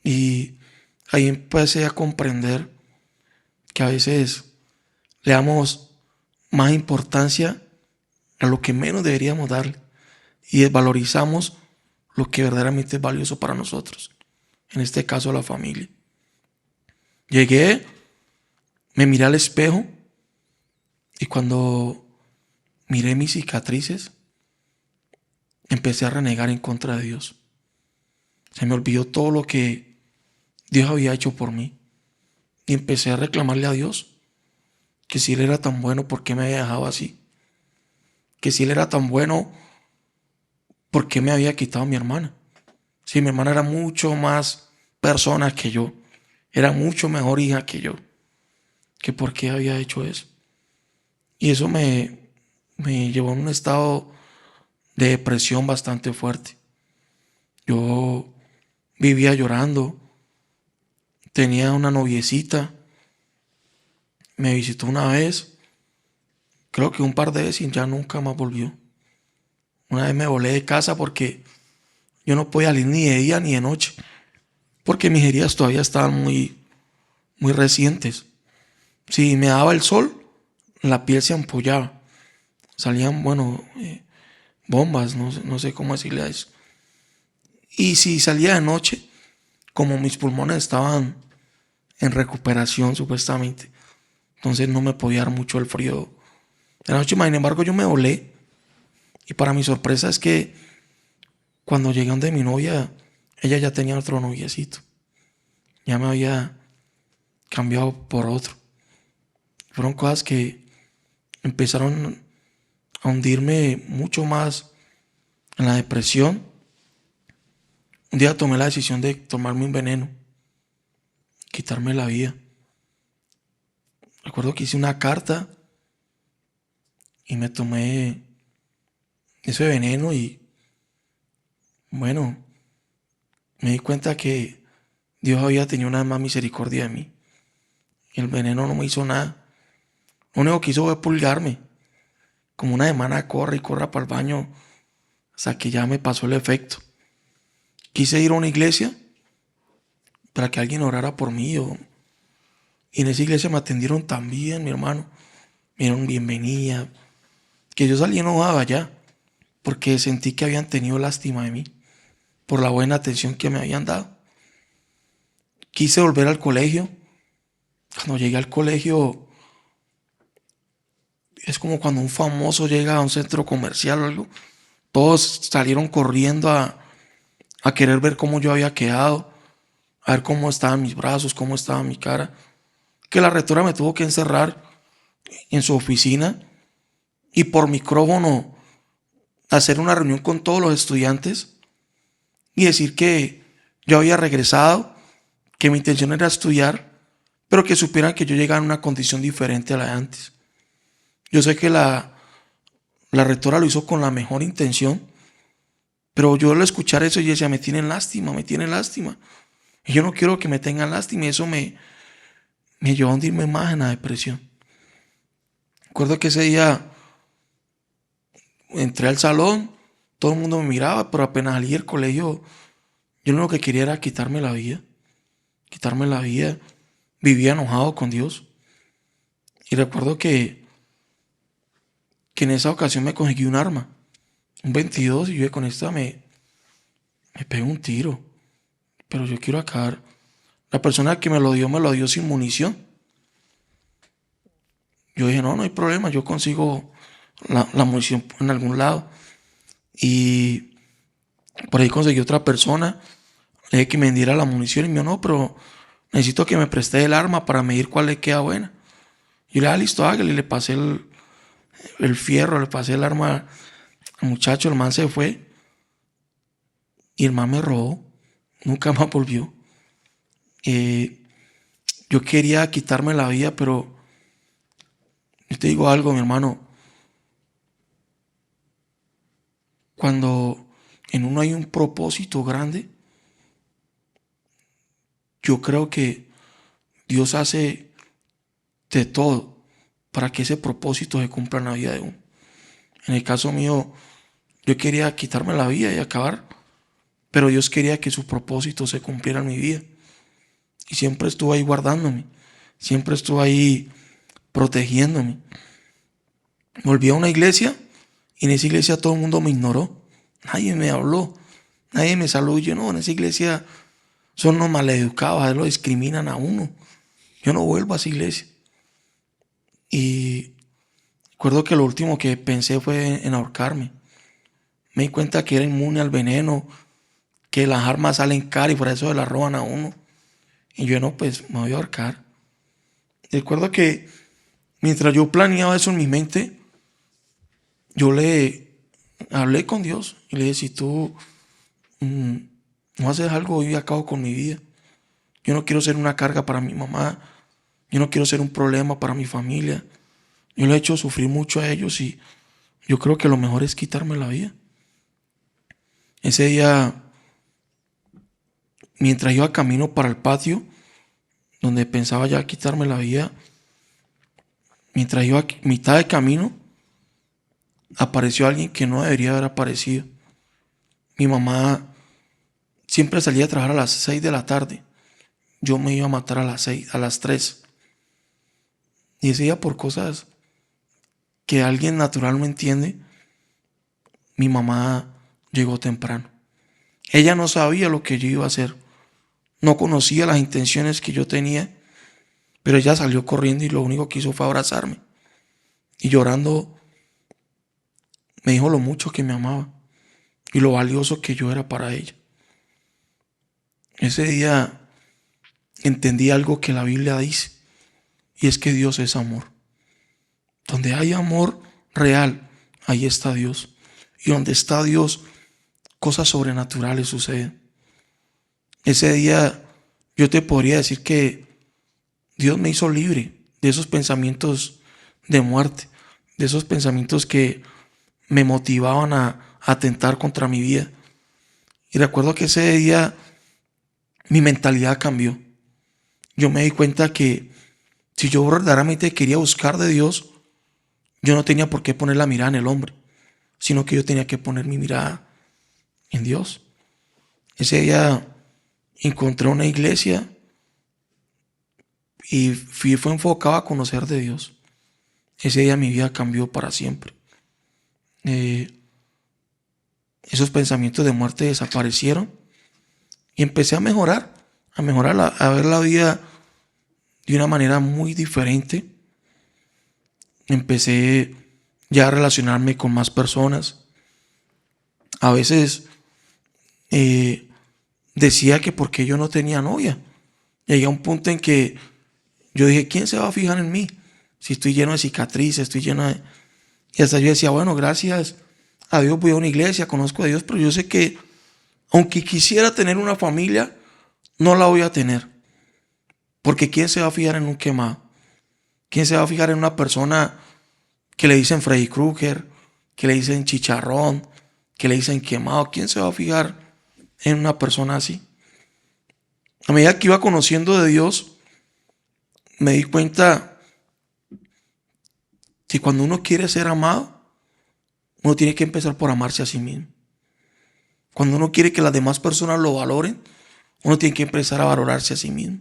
Y ahí empecé a comprender que a veces le damos más importancia a lo que menos deberíamos darle y desvalorizamos lo que verdaderamente es valioso para nosotros, en este caso la familia. Llegué, me miré al espejo y cuando miré mis cicatrices, empecé a renegar en contra de Dios. Se me olvidó todo lo que Dios había hecho por mí y empecé a reclamarle a Dios que si Él era tan bueno, ¿por qué me había dejado así? Que si Él era tan bueno, ¿por qué me había quitado a mi hermana? Si mi hermana era mucho más persona que yo, era mucho mejor hija que yo, que por qué había hecho eso. Y eso me llevó a un estado de depresión bastante fuerte. Yo vivía llorando, tenía una noviecita, me visitó una vez, creo que un par de veces y ya nunca más volvió. Una vez me volé de casa porque yo no podía salir ni de día ni de noche, porque mis heridas todavía estaban muy recientes. Si me daba el sol, la piel se ampollaba. Salían, bombas, no sé cómo decirle a eso. Y si salía de noche, como mis pulmones estaban en recuperación supuestamente, entonces no me podía dar mucho el frío de la noche. Sin embargo, yo me volé. Y para mi sorpresa es que cuando llegué donde mi novia, ella ya tenía otro noviecito. Ya me había cambiado por otro. Fueron cosas que empezaron a hundirme mucho más en la depresión. Un día tomé la decisión de tomarme un veneno, quitarme la vida. Recuerdo que hice una carta y me tomé ese veneno y bueno, me di cuenta que Dios había tenido una vez más misericordia de mí. Y el veneno no me hizo nada. Lo único que hizo fue pulgarme. Como una semana corre y corra para el baño hasta que ya me pasó el efecto. Quise ir a una iglesia para que alguien orara por mí. Y en esa iglesia me atendieron tan bien, mi hermano. Me dieron bienvenida. Que yo salí enojado allá porque sentí que habían tenido lástima de mí por la buena atención que me habían dado. Quise volver al colegio. Cuando llegué al colegio, es como cuando un famoso llega a un centro comercial o algo. Todos salieron corriendo a querer ver cómo yo había quedado, a ver cómo estaban mis brazos, cómo estaba mi cara. Que la rectora me tuvo que encerrar en su oficina y por micrófono hacer una reunión con todos los estudiantes y decir que yo había regresado, que mi intención era estudiar, pero que supieran que yo llegaba en una condición diferente a la de antes. Yo sé que la rectora lo hizo con la mejor intención, pero yo al escuchar eso yo decía, me tienen lástima, me tienen lástima. Y yo no quiero que me tengan lástima y eso me llevó a hundirme más en la depresión. Recuerdo que ese día entré al salón, todo el mundo me miraba, pero apenas salí del colegio, yo lo único que quería era quitarme la vida. Quitarme la vida. Vivía enojado con Dios. Y recuerdo que en esa ocasión me conseguí un arma, un 22, y yo con esta me pegué un tiro. Pero yo quiero acabar. La persona que me lo dio sin munición. Yo dije, no hay problema, yo consigo la munición en algún lado. Y por ahí conseguí otra persona, le dije que me diera la munición y me dijo, no, pero necesito que me preste el arma para medir cuál le queda buena. Y le dije, listo, hágale, y le pasé el fierro, le pasé el arma al muchacho, el man se fue. Y el man me robó, nunca más volvió. Yo quería quitarme la vida, pero yo te digo algo, mi hermano. Cuando en uno hay un propósito grande, yo creo que Dios hace de todo para que ese propósito se cumpla en la vida de uno. En el caso mío, yo quería quitarme la vida y acabar, pero Dios quería que su propósito se cumpliera en mi vida. Y siempre estuvo ahí guardándome, siempre estuvo ahí protegiéndome. Volví a una iglesia y en esa iglesia todo el mundo me ignoró. Nadie me habló, nadie me saludó. Yo no, en esa iglesia son los maleducados, a él lo discriminan a uno. Yo no vuelvo a esa iglesia. Y recuerdo que lo último que pensé fue en ahorcarme. Me di cuenta que era inmune al veneno, que las armas salen caras y por eso se las roban a uno. Y yo no, pues me voy a ahorcar. Recuerdo que mientras yo planeaba eso en mi mente, yo le hablé con Dios y le dije, si tú no haces algo, yo acabo con mi vida. Yo no quiero ser una carga para mi mamá. Yo no quiero ser un problema para mi familia. Yo le he hecho sufrir mucho a ellos y yo creo que lo mejor es quitarme la vida. Ese día, mientras iba camino para el patio, donde pensaba ya quitarme la vida, mientras iba a mitad de camino, apareció alguien que no debería haber aparecido. Mi mamá siempre salía a trabajar a las 6 de la tarde. Yo me iba a matar a las 6, a las 3. Y ese día, por cosas que alguien natural no entiende, mi mamá llegó temprano. Ella no sabía lo que yo iba a hacer. No conocía las intenciones que yo tenía, pero ella salió corriendo y lo único que hizo fue abrazarme. Y llorando me dijo lo mucho que me amaba y lo valioso que yo era para ella. Ese día entendí algo que la Biblia dice, y es que Dios es amor. Donde hay amor real, ahí está Dios. Y donde está Dios, cosas sobrenaturales suceden. Ese día yo te podría decir que Dios me hizo libre de esos pensamientos de muerte, de esos pensamientos que me motivaban a atentar contra mi vida. Y recuerdo que ese día mi mentalidad cambió. Yo me di cuenta que si yo verdaderamente quería buscar de Dios, yo no tenía por qué poner la mirada en el hombre, sino que yo tenía que poner mi mirada en Dios. Ese día encontré una iglesia y fue enfocado a conocer de Dios. Ese día mi vida cambió para siempre. Esos pensamientos de muerte desaparecieron y empecé a mejorar, a ver la vida de una manera muy diferente. Empecé ya a relacionarme con más personas. A veces decía que porque yo no tenía novia. Llegué a un punto en que yo dije, ¿quién se va a fijar en mí? Si estoy lleno de cicatrices, estoy lleno de... Y hasta yo decía, bueno, gracias a Dios voy a una iglesia, conozco a Dios, pero yo sé que aunque quisiera tener una familia, no la voy a tener. Porque ¿quién se va a fijar en un quemado? ¿Quién se va a fijar en una persona que le dicen Freddy Krueger, que le dicen chicharrón, que le dicen quemado? ¿Quién se va a fijar en una persona así? A medida que iba conociendo de Dios, me di cuenta que cuando uno quiere ser amado, uno tiene que empezar por amarse a sí mismo. Cuando uno quiere que las demás personas lo valoren, uno tiene que empezar a valorarse a sí mismo.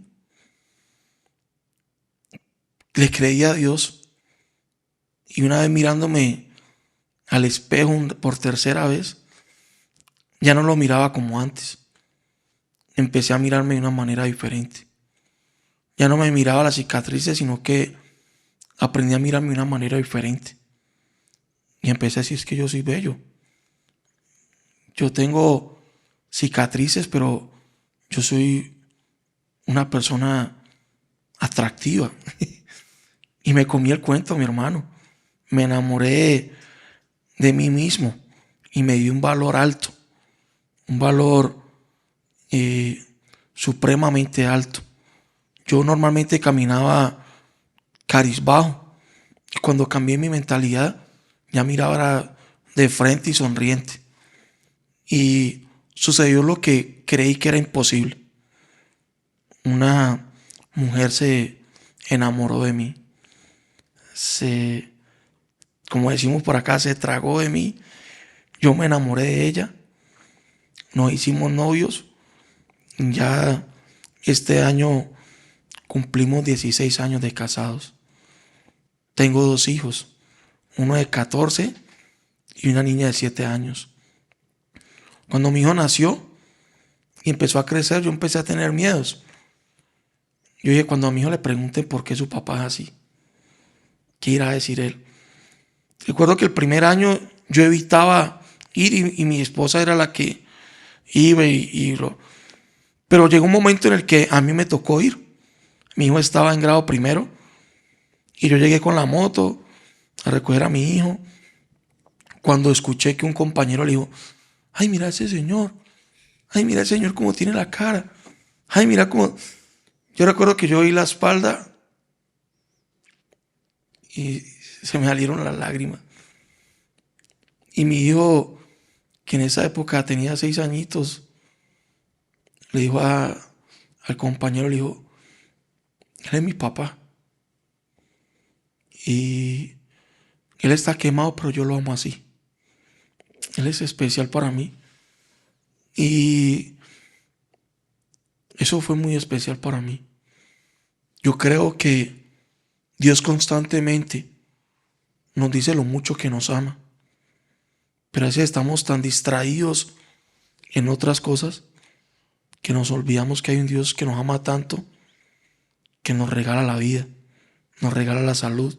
Le creí a Dios y una vez mirándome al espejo por tercera vez, ya no lo miraba como antes. Empecé a mirarme de una manera diferente. Ya no me miraba las cicatrices, sino que aprendí a mirarme de una manera diferente. Y empecé a decir, es que yo soy bello. Yo tengo cicatrices, pero yo soy una persona atractiva. Y me comí el cuento, mi hermano. Me enamoré de mí mismo y me di un valor alto, un valor supremamente alto. Yo normalmente caminaba cabizbajo y cuando cambié mi mentalidad ya miraba de frente y sonriente. Y sucedió lo que creí que era imposible. Una mujer se enamoró de mí. Como decimos por acá, se tragó de mí. Yo me enamoré de ella. Nos hicimos novios. Ya este año cumplimos 16 años de casados. Tengo 2 hijos. uno de 14 y una niña de 7 años. Cuando mi hijo nació y empezó a crecer, yo empecé a tener miedos. Yo dije, cuando a mi hijo le pregunten por qué su papá es así, ¿qué irá a decir él? Recuerdo que el primer año yo evitaba ir y mi esposa era la que iba pero llegó un momento en el que a mí me tocó ir. Mi hijo estaba en grado primero y yo llegué con la moto a recoger a mi hijo. Cuando escuché que un compañero le dijo, ay, mira ese señor. Ay, mira ese señor cómo tiene la cara. Ay, mira cómo... Yo recuerdo que yo oí la espalda y se me salieron las lágrimas. Y mi hijo, que en esa época tenía 6 añitos, le dijo al compañero, le dijo, él es mi papá. Y él está quemado, pero yo lo amo así. Él es especial para mí. Y eso fue muy especial para mí. Yo creo que Dios constantemente nos dice lo mucho que nos ama. Pero a veces estamos tan distraídos en otras cosas que nos olvidamos que hay un Dios que nos ama tanto, que nos regala la vida, nos regala la salud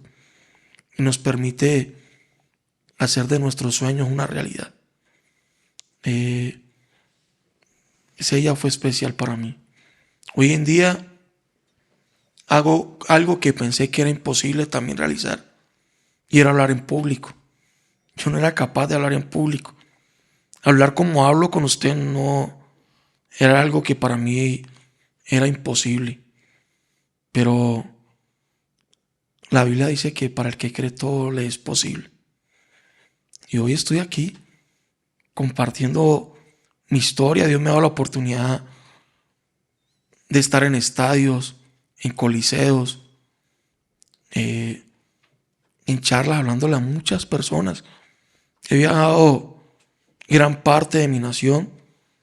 y nos permite hacer de nuestros sueños una realidad. Ese día fue especial para mí. Hoy en día hago algo que pensé que era imposible también realizar, y era hablar en público. Yo no era capaz de hablar en público. Hablar como hablo con usted no era algo que para mí era imposible. Pero la Biblia dice que para el que cree todo le es posible. Y hoy estoy aquí compartiendo mi historia. Dios me ha dado la oportunidad de estar en estadios, en coliseos, en charlas, hablándole a muchas personas. He viajado gran parte de mi nación.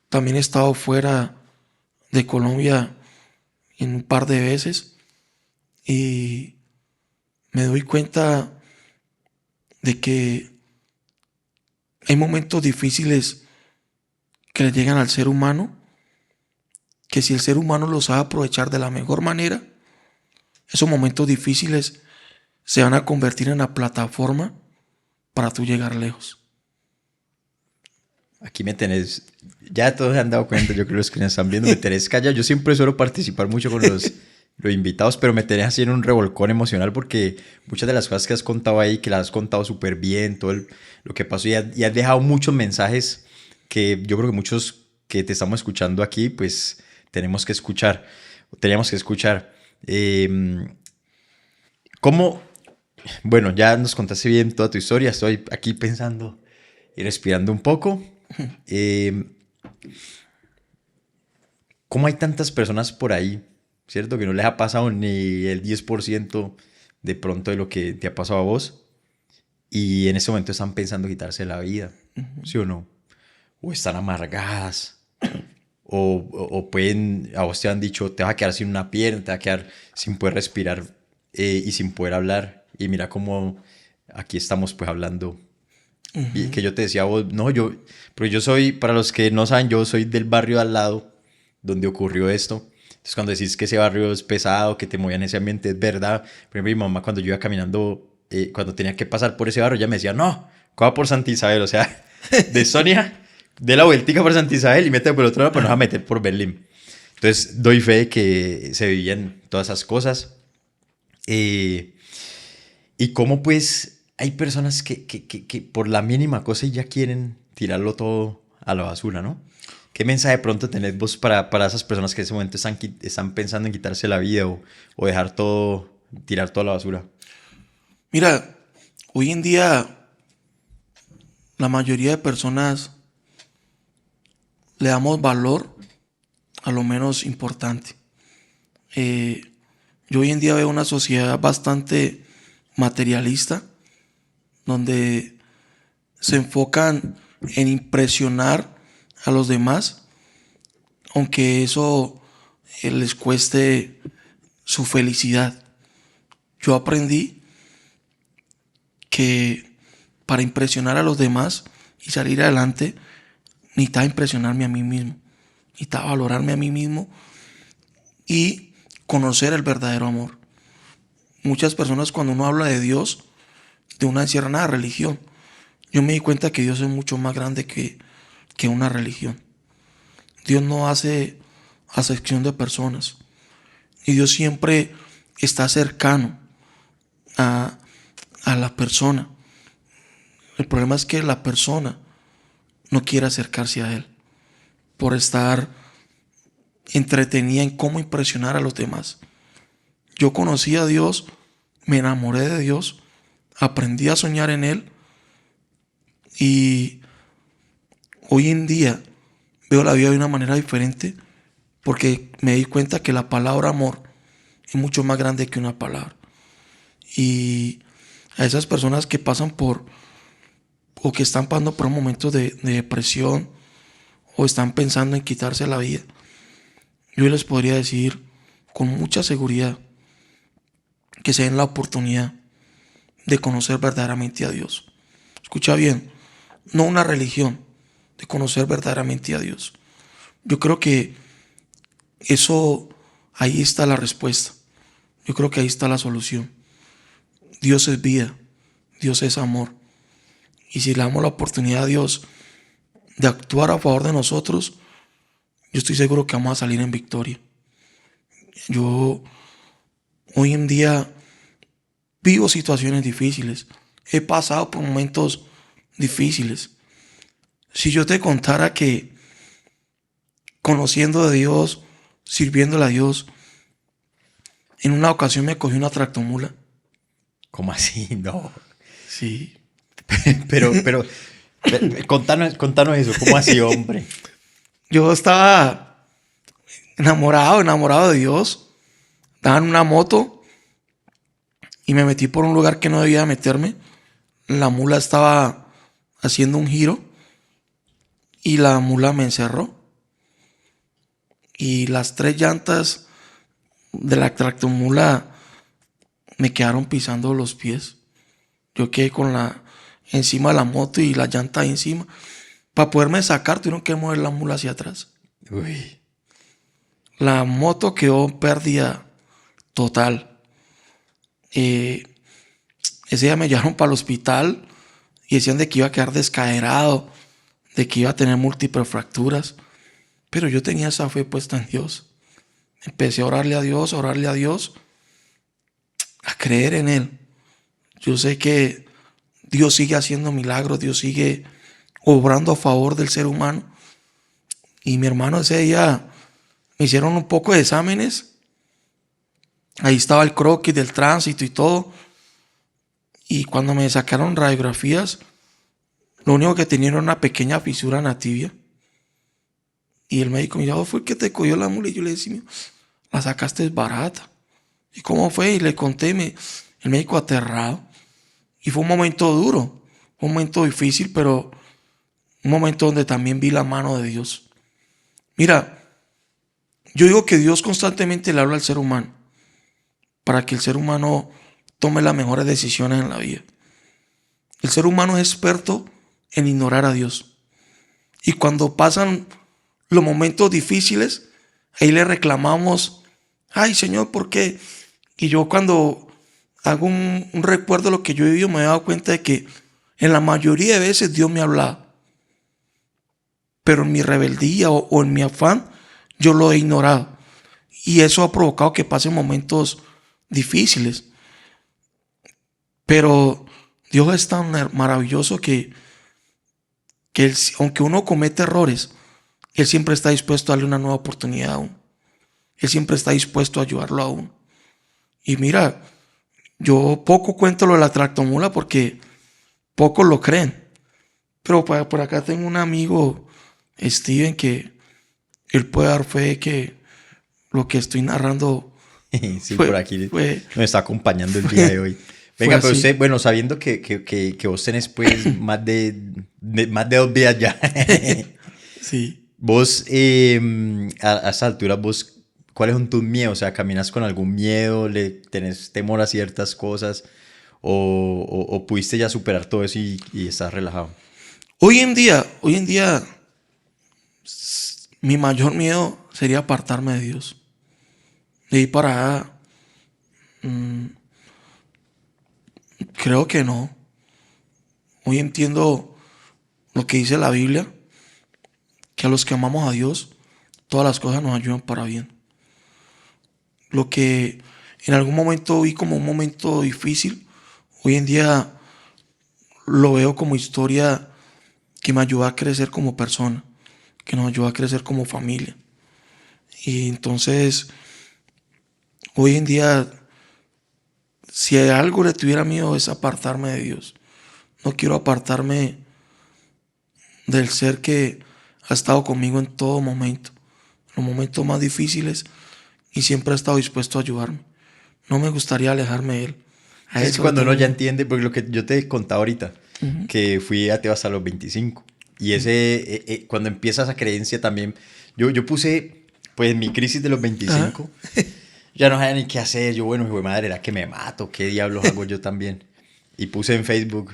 También he estado fuera de Colombia en un par de veces. Y me doy cuenta de que hay momentos difíciles que le llegan al ser humano, que si el ser humano los sabe aprovechar de la mejor manera, esos momentos difíciles se van a convertir en la plataforma para tú llegar lejos. Aquí me tenés, ya todos se han dado cuenta, yo creo que los que nos están viendo me tenés callado. Yo siempre suelo participar mucho con los invitados, pero me tenés así en un revolcón emocional porque muchas de las cosas que has contado ahí, que las has contado súper bien, lo que pasó, y has dejado muchos mensajes que yo creo que muchos que te estamos escuchando aquí, pues tenemos que escuchar, teníamos que escuchar. ¿Cómo? Bueno, ya nos contaste bien toda tu historia, estoy aquí pensando y respirando un poco. Eh, ¿Cómo hay tantas personas por ahí, cierto? Que no les ha pasado ni el 10% de pronto de lo que te ha pasado a vos y en ese momento están pensando quitarse la vida, ¿sí o no? O están amargadas, o pueden, a vos te han dicho, te vas a quedar sin una pierna, te vas a quedar sin poder respirar y sin poder hablar. Y mira cómo aquí estamos pues hablando. Y que yo te decía a vos, no, pero yo soy, para los que no saben, yo soy del barrio al lado donde ocurrió esto. Entonces cuando decís que ese barrio es pesado, que te movían en ese ambiente, es verdad. Por ejemplo, mi mamá cuando yo iba caminando, cuando tenía que pasar por ese barrio, ella me decía, no, coja por Santa Isabel, o sea, de Sonia, de la vueltica por Santa Isabel y mete por el otro lado, pero no vas a meter por Berlín. Entonces doy fe de que se vivían todas esas cosas. Y cómo pues hay personas que por la mínima cosa ya quieren tirarlo todo a la basura, ¿no? ¿Qué mensaje de pronto tenés vos para esas personas que en ese momento están pensando en quitarse la vida o dejar todo, tirar todo a la basura? Mira, hoy en día la mayoría de personas le damos valor a lo menos importante. Yo hoy en día veo una sociedad bastante materialista, donde se enfocan en impresionar a los demás, aunque eso les cueste su felicidad. Yo aprendí que para impresionar a los demás y salir adelante, necesitaba impresionarme a mí mismo, necesitaba valorarme a mí mismo y conocer el verdadero amor. Muchas personas cuando uno habla de Dios, de una encierra religión. Yo me di cuenta que Dios es mucho más grande que una religión. Dios no hace acepción de personas. Y Dios siempre está cercano a la persona. El problema es que la persona no quiere acercarse a Él por estar entretenida en cómo impresionar a los demás. Yo conocí a Dios, me enamoré de Dios, aprendí a soñar en Él y hoy en día veo la vida de una manera diferente porque me di cuenta que la palabra amor es mucho más grande que una palabra. Y a esas personas que pasan por o que están pasando por un momento de depresión o están pensando en quitarse la vida, yo les podría decir con mucha seguridad que se den la oportunidad de conocer verdaderamente a Dios. Escucha bien, no una religión, de conocer verdaderamente a Dios. Yo creo que eso, ahí está la respuesta. Yo creo que ahí está la solución. Dios es vida, Dios es amor. Y si le damos la oportunidad a Dios de actuar a favor de nosotros, yo estoy seguro que vamos a salir en victoria. Yo hoy en día vivo situaciones difíciles. He pasado por momentos difíciles. Si yo te contara que conociendo a Dios, sirviéndole a Dios, en una ocasión me cogí una tractomula. ¿Cómo así? No. Sí. Pero, contanos eso, ¿cómo así, hombre? Yo estaba enamorado de Dios. Estaba en una moto y me metí por un lugar que no debía meterme. La mula estaba haciendo un giro y la mula me encerró. Y las 3 llantas de la tractomula me quedaron pisando los pies. Yo quedé con encima de la moto y la llanta ahí encima. Para poderme sacar tuvieron que mover la mula hacia atrás. Uy. La moto quedó pérdida total. Ese día me llevaron para el hospital y decían de que iba a quedar descaerado, de que iba a tener múltiples fracturas. Pero yo tenía esa fe puesta en Dios. Empecé a orarle a Dios, a creer en Él. Yo sé que Dios sigue haciendo milagros, Dios sigue obrando a favor del ser humano. Y mi hermano ese día me hicieron un poco de exámenes. Ahí estaba el croquis del tránsito y todo. Y cuando me sacaron radiografías, lo único que tenía era una pequeña fisura en la tibia. Y el médico me dijo, ¿fue el que te cogió la mula? Y yo le decía, la sacaste barata. ¿Y cómo fue? Y le conté, el médico aterrado. Y fue un momento duro, un momento difícil, pero un momento donde también vi la mano de Dios. Mira, yo digo que Dios constantemente le habla al ser humano para que el ser humano tome las mejores decisiones en la vida. El ser humano es experto en ignorar a Dios. Y cuando pasan los momentos difíciles, ahí le reclamamos, ay Señor, ¿por qué? Y yo cuando hago un recuerdo de lo que yo he vivido, me he dado cuenta de que en la mayoría de veces Dios me habla, pero en mi rebeldía o en mi afán, yo lo he ignorado. Y eso ha provocado que pasen momentos difíciles. Pero Dios es tan maravilloso que aunque uno comete errores, Él siempre está dispuesto a darle una nueva oportunidad a uno. Él siempre está dispuesto a ayudarlo a uno. Y mira, yo poco cuento lo de la tractomula porque pocos lo creen. Pero por acá tengo un amigo, Steven, que él puede dar fe de que lo que estoy narrando Sí, por aquí fue nos está acompañando el día de hoy. Venga, pero así. usted, bueno, sabiendo que vos tenés pues más de 2 días ya. Sí. Vos, a esta altura, vos, ¿cuáles son tus miedos? O sea, ¿caminas con algún miedo? ¿Le tenés temor a ciertas cosas? o pudiste ya superar todo eso y estás relajado? Hoy en día, mi mayor miedo sería apartarme de Dios. De ahí para allá, creo que no. Hoy entiendo lo que dice la Biblia, que a los que amamos a Dios, todas las cosas nos ayudan para bien. Lo que en algún momento vi como un momento difícil, hoy en día lo veo como historia que me ayuda a crecer como persona, que nos ayuda a crecer como familia. Y entonces, hoy en día, si a algo le tuviera miedo es apartarme de Dios. No quiero apartarme del ser que ha estado conmigo en todo momento, en los momentos más difíciles, y siempre ha estado dispuesto a ayudarme. No me gustaría alejarme de él. A Es que eso le cuando uno tengo ya miedo. entiende, porque lo que yo te contaba ahorita, que fui ateo hasta los 25. Y cuando empieza esa creencia también, yo puse, pues mi crisis de los Ajá. 25, ya no sabía ni qué hacer. Yo, bueno, hijo de madre, ¿era que me mato? ¿Qué diablos hago yo también? Y puse en Facebook,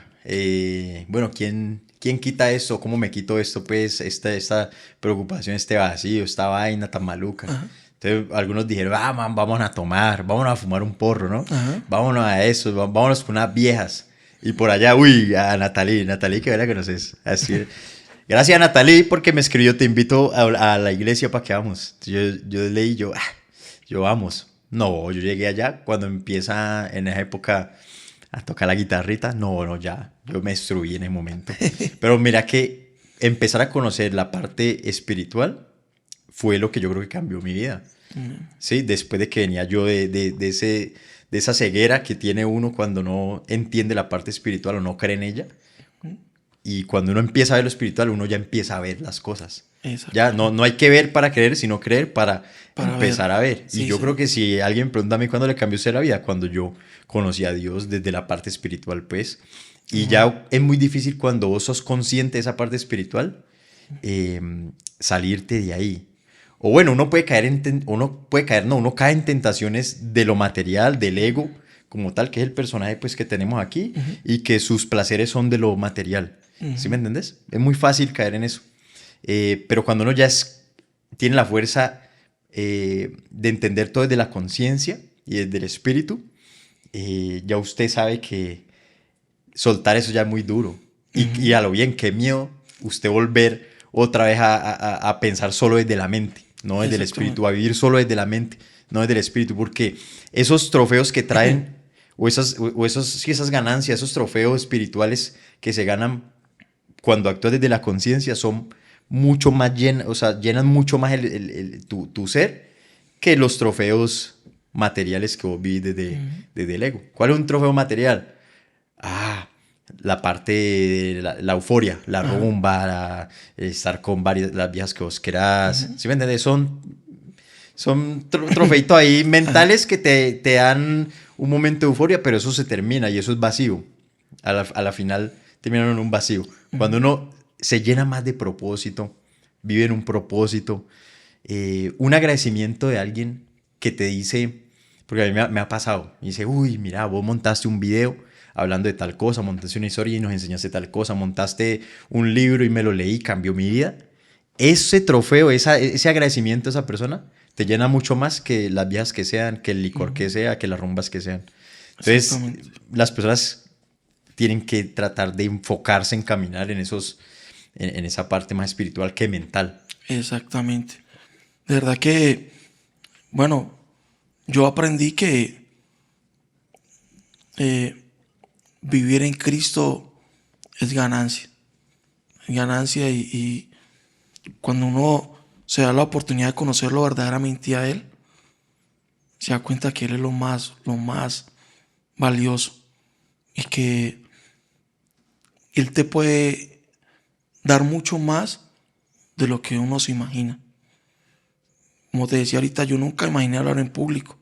bueno, ¿quién quita esto? ¿Cómo me quito esto? Pues esta preocupación, este vacío, esta vaina tan maluca. Ajá. Entonces algunos dijeron, man, vámonos a tomar, vámonos a fumar un porro, ¿no? Ajá. Vámonos a eso, vámonos con unas viejas. Y por allá, uy, a Natalie, que verá que no sé. Así, gracias a Natalie porque me escribió, te invito a la iglesia para que vamos. Yo leí, yo vamos. No, yo llegué allá cuando empieza en esa época a tocar la guitarrita. No, ya, yo me destruí en ese momento. Pero mira que empezar a conocer la parte espiritual fue lo que yo creo que cambió mi vida. Sí, después de que venía yo de esa ceguera que tiene uno cuando no entiende la parte espiritual o no cree en ella. Y cuando uno empieza a ver lo espiritual, uno ya empieza a ver las cosas. Ya Exactamente. no hay que ver para creer, sino creer para Para ver. empezar a ver. Y Sí, yo sí. creo que si alguien me pregunta a mí cuándo le cambió usted la vida, cuando yo conocí a Dios desde la parte espiritual, pues. Y ya es muy difícil cuando vos sos consciente de esa parte espiritual, eh, salirte de ahí. O bueno, uno cae en tentaciones de lo material, del ego, como tal, que es el personaje pues que tenemos aquí, y que sus placeres son de lo material. ¿Sí me entendés? Es muy fácil caer en eso. Pero cuando uno ya tiene la fuerza de entender todo desde la conciencia y desde el espíritu, ya usted sabe que soltar eso ya es muy duro. Y a lo bien, qué miedo usted volver otra vez a pensar solo desde la mente, no desde el espíritu, Exactamente. a vivir solo desde la mente, no desde el espíritu, porque esos trofeos que traen, sí, esas ganancias, esos trofeos espirituales que se ganan cuando actúas desde la conciencia son mucho más o sea, llenan mucho más tu ser que los trofeos materiales que vos vivís desde el ego. ¿Cuál es un trofeo material? Ah, la parte de la euforia, la Ajá. rumba, estar con las viejas que vos querás. ¿Sí me entiendes? Son trofeitos ahí mentales que te dan un momento de euforia, pero eso se termina y eso es vacío. A la final terminan en un vacío. Cuando uno se llena más de propósito, vive en un propósito, un agradecimiento de alguien que te dice, porque a mí me ha pasado, y dice, uy, mira, vos montaste un video hablando de tal cosa, montaste una historia y nos enseñaste tal cosa, montaste un libro y me lo leí, cambió mi vida. Ese trofeo, ese agradecimiento a esa persona te llena mucho más que las viejas que sean, que el licor que sea, que las rumbas que sean. Entonces, Exactamente. las personas tienen que tratar de enfocarse en caminar en esa parte más espiritual que mental. Exactamente. De verdad que, bueno, yo aprendí que eh, vivir en Cristo es ganancia. Es ganancia y cuando uno se da la oportunidad de conocerlo verdaderamente a Él, se da cuenta que Él es lo más valioso y que Él te puede dar mucho más de lo que uno se imagina. Como te decía ahorita, yo nunca imaginé hablar en público.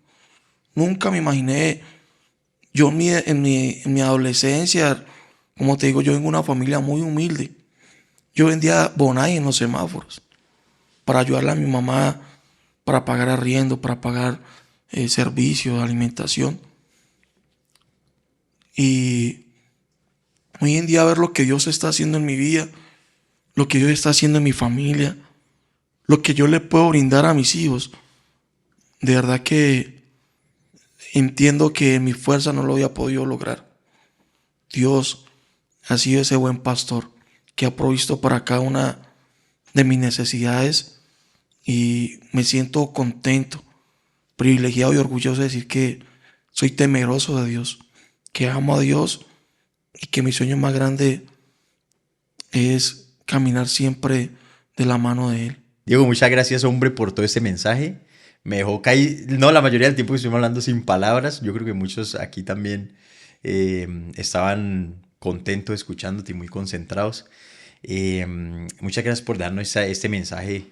Nunca me imaginé, yo en mi adolescencia, como te digo, yo vengo de una familia muy humilde. Yo vendía bonai en los semáforos para ayudarle a mi mamá, para pagar arriendo, para pagar servicios, alimentación. Y hoy en día ver lo que Dios está haciendo en mi vida, lo que Dios está haciendo en mi familia, lo que yo le puedo brindar a mis hijos, de verdad que entiendo que en mi fuerza no lo había podido lograr. Dios ha sido ese buen pastor que ha provisto para cada una de mis necesidades y me siento contento, privilegiado y orgulloso de decir que soy temeroso de Dios, que amo a Dios y que mi sueño más grande es caminar siempre de la mano de Él. Diego, muchas gracias, hombre, por todo este mensaje. Me dejó caer, no, la mayoría del tiempo que estuvimos hablando sin palabras. Yo creo que muchos aquí también estaban contentos escuchándote y muy concentrados. Muchas gracias por darnos este mensaje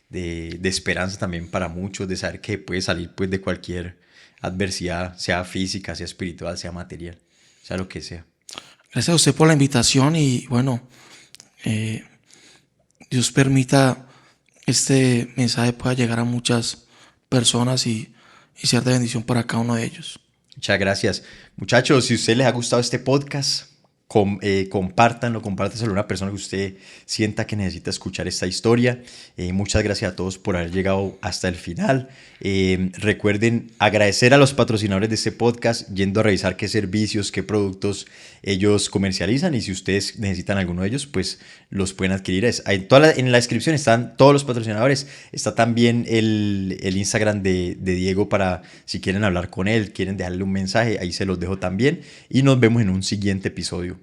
de esperanza también para muchos, de saber que puede salir pues de cualquier adversidad, sea física, sea espiritual, sea material, sea lo que sea. Gracias a usted por la invitación y bueno, eh, Dios permita este mensaje pueda llegar a muchas personas y ser de bendición para cada uno de ellos. Muchas gracias. Muchachos, si a ustedes les ha gustado este podcast, compártanlo, compártaselo a una persona que usted sienta que necesita escuchar esta historia. Muchas gracias a todos por haber llegado hasta el final. Recuerden agradecer a los patrocinadores de este podcast, yendo a revisar qué servicios, qué productos ellos comercializan, y si ustedes necesitan alguno de ellos, pues los pueden adquirir. En la descripción están todos los patrocinadores. Está también el Instagram de Diego para si quieren hablar con él, quieren dejarle un mensaje, ahí se los dejo también. Y nos vemos en un siguiente episodio.